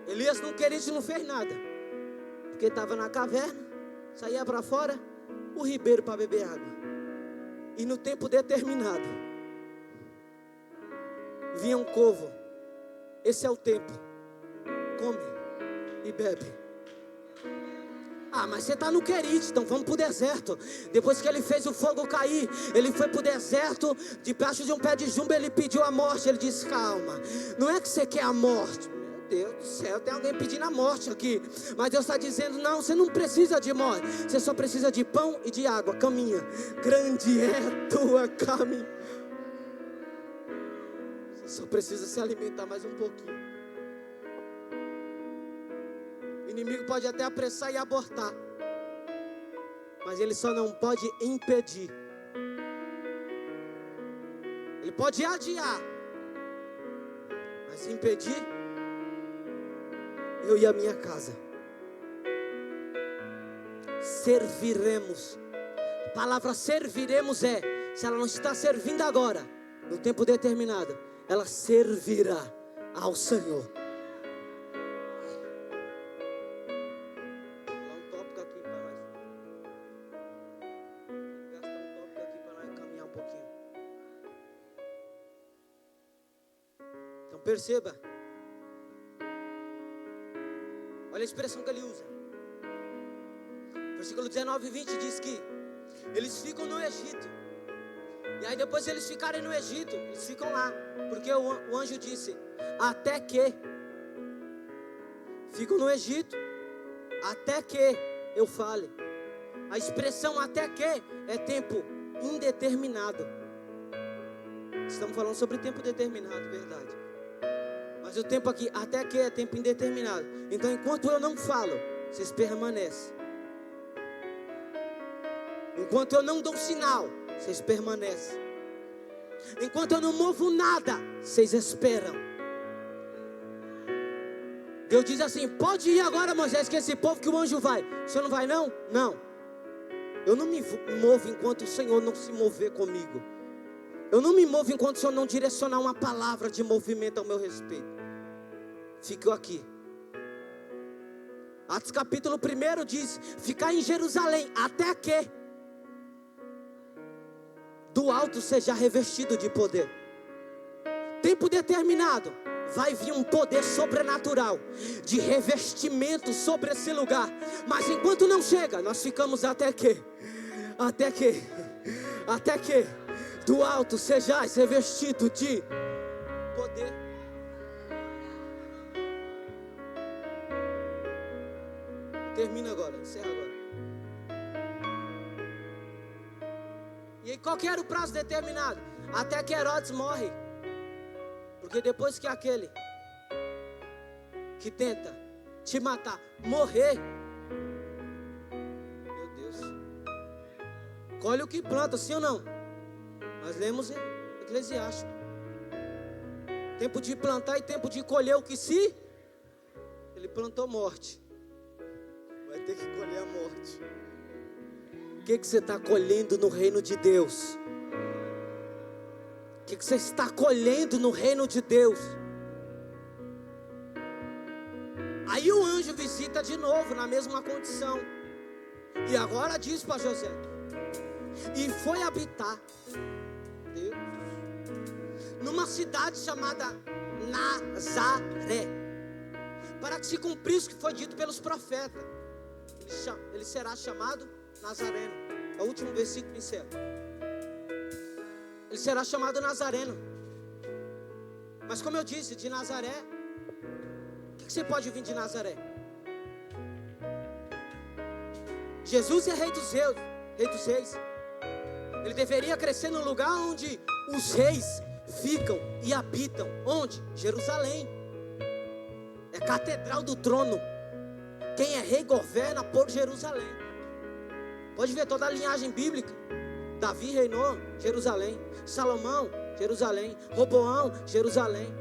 Elias no Querite não fez nada, porque estava na caverna, saía para fora, o ribeiro para beber água. E no tempo determinado vinha um corvo. Esse é o tempo. Come e bebe. Ah, mas você está no Querite, então vamos para o deserto. Depois que ele fez o fogo cair, ele foi para o deserto. Debaixo de um pé de jumbo ele pediu a morte. Ele disse: calma, não é que você quer a morte. Deus do céu, tem alguém pedindo a morte aqui. Mas Deus está dizendo, não, você não precisa de morte. Você só precisa de pão e de água. Caminha. Grande é a tua caminho. Você só precisa se alimentar mais um pouquinho. O inimigo pode até apressar e abortar. Mas ele só não pode impedir. Ele pode adiar. Mas impedir, eu e a minha casa serviremos. A palavra serviremos se ela não está servindo agora, no tempo determinado, ela servirá ao Senhor. Vou dar um tópico aqui para nós. Gasta um tópico aqui para nós caminhar um pouquinho. Então perceba. Olha a expressão que ele usa. Versículo 19 e 20 diz que eles ficam no Egito. E aí depois de eles ficarem no Egito, eles ficam lá. Porque o anjo disse, até que. Ficam no Egito, até que eu fale. A expressão até que é tempo indeterminado. Estamos falando sobre tempo determinado, verdade. Mas o tempo aqui, até que é tempo indeterminado. Então enquanto eu não falo, vocês permanecem. Enquanto eu não dou sinal, vocês permanecem. Enquanto eu não movo nada, vocês esperam. Deus diz assim, pode ir agora, Moisés, que esse povo que o anjo vai. O senhor não vai não? Não. Eu não me movo enquanto o Senhor não se mover comigo. Eu não me movo enquanto o Senhor não direcionar uma palavra de movimento ao meu respeito. Fico aqui. Atos capítulo 1 diz, ficar em Jerusalém até que do alto seja revestido de poder. Tempo determinado, vai vir um poder sobrenatural de revestimento sobre esse lugar. Mas enquanto não chega, nós ficamos até que do alto sejais revestido de poder. Termina agora, encerra agora. E aí qual que era o prazo determinado? Até que Herodes morre. Porque depois que aquele que tenta te matar morrer, meu Deus, colhe o que planta, sim ou não? Nós lemos em Eclesiastes. Tempo de plantar e tempo de colher o que se ele plantou morte, vai ter que colher a morte. O que você está colhendo no reino de Deus? O que você está colhendo no reino de Deus? Aí o anjo visita de novo na mesma condição. E agora diz para José: e foi habitar Deus numa cidade chamada Nazaré, para que se cumprisse o que foi dito pelos profetas. Ele será chamado Nazareno. É o último versículo que encerra. Ele será chamado Nazareno. Mas como eu disse, de Nazaré, o que você pode vir de Nazaré? Jesus é rei dos reis. Ele deveria crescer num lugar onde os reis ficam e habitam. Onde? Jerusalém. É catedral do trono. Quem é rei governa por Jerusalém. Pode ver toda a linhagem bíblica. Davi reinou, Jerusalém. Salomão, Jerusalém. Roboão, Jerusalém.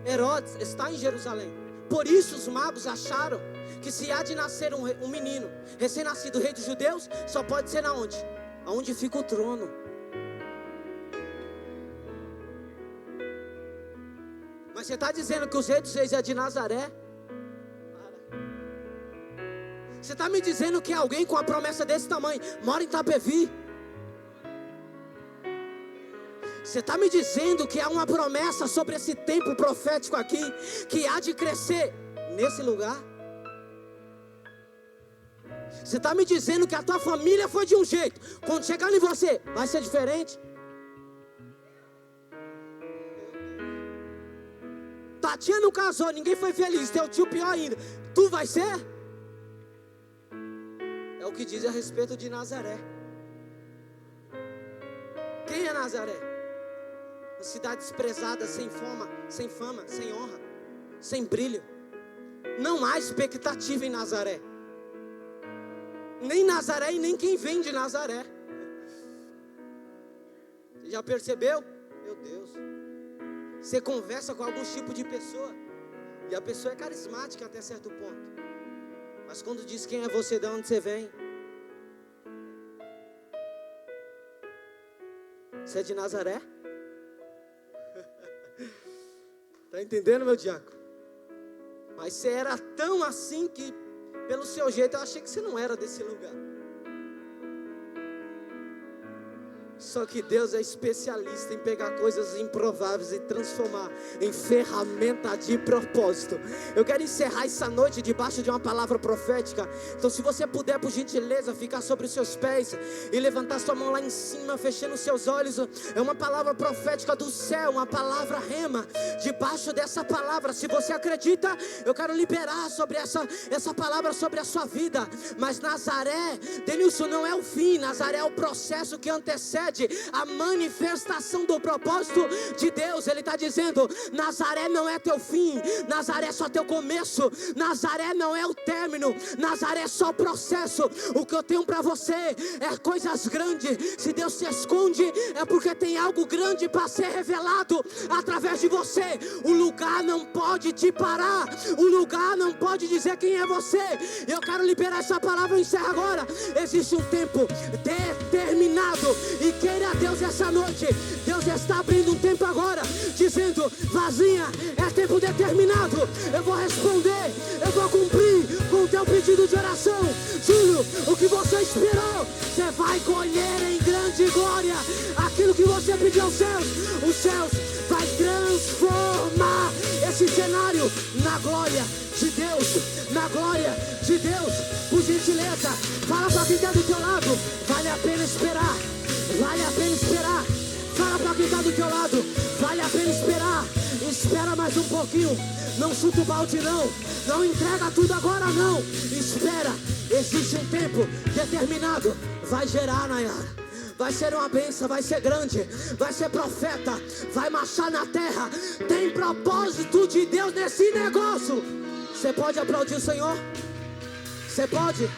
Herodes está em Jerusalém. Por isso os magos acharam que se há de nascer um menino recém-nascido, rei dos judeus, só pode ser aonde? Aonde fica o trono. Mas você está dizendo que os reis dos reis é de Nazaré? Você está me dizendo que alguém com a promessa desse tamanho mora em Itapevi? Você está me dizendo que há uma promessa sobre esse templo profético aqui, que há de crescer nesse lugar? Você está me dizendo que a tua família foi de um jeito, quando chegar em você, vai ser diferente? Está A tia não casou, ninguém foi feliz, teu tio pior ainda. Tu vai ser? É o que diz a respeito de Nazaré. Quem é Nazaré? Uma cidade desprezada, sem fama, sem honra, sem brilho. Não há expectativa em Nazaré. Nem Nazaré e nem quem vem de Nazaré. Você já percebeu? Meu Deus. Você conversa com algum tipo de pessoa e a pessoa é carismática até certo ponto. Mas quando diz quem é você, de onde você vem, você é de Nazaré? Tá entendendo, meu diácono? Mas você era tão assim que, pelo seu jeito, eu achei que você não era desse lugar. Só que Deus é especialista em pegar coisas improváveis e transformar em ferramenta de propósito. Eu quero encerrar essa noite debaixo de uma palavra profética. Então, se você puder, por gentileza, ficar sobre os seus pés e levantar sua mão lá em cima, fechando os seus olhos. É uma palavra profética do céu, uma palavra rema. Debaixo dessa palavra, se você acredita, eu quero liberar sobre essa palavra sobre a sua vida. Mas Nazaré, Denilson, não é o fim. Nazaré é o processo que antecede a manifestação do propósito de Deus. Ele está dizendo: Nazaré não é teu fim, Nazaré é só teu começo, Nazaré não é o término, Nazaré é só o processo. O que eu tenho para você é coisas grandes. Se Deus se esconde, é porque tem algo grande para ser revelado através de você. O lugar não pode te parar, o lugar não pode dizer quem é você. Eu quero liberar essa palavra. Eu encerro agora. Existe um tempo determinado, e queira Deus essa noite, Deus está abrindo um tempo agora, dizendo: Vazinha, é tempo determinado. Eu vou responder, eu vou cumprir com o teu pedido de oração. Júlio, o que você esperou, você vai colher em grande glória. Aquilo que você pediu aos céus, os céus vai transformar esse cenário na glória de Deus, na glória de Deus. Por gentileza, fala para quem está do teu lado: vale a pena esperar, vale a pena esperar. Fala para quem está do teu lado: vale a pena esperar. Espera mais um pouquinho. Não chuta o balde não. Não entrega tudo agora não. Espera. Existe um tempo determinado. Vai gerar, Nayara. Vai ser uma bênção, vai ser grande, vai ser profeta, vai marchar na terra. Tem propósito de Deus nesse negócio. Você pode aplaudir o Senhor? Você pode?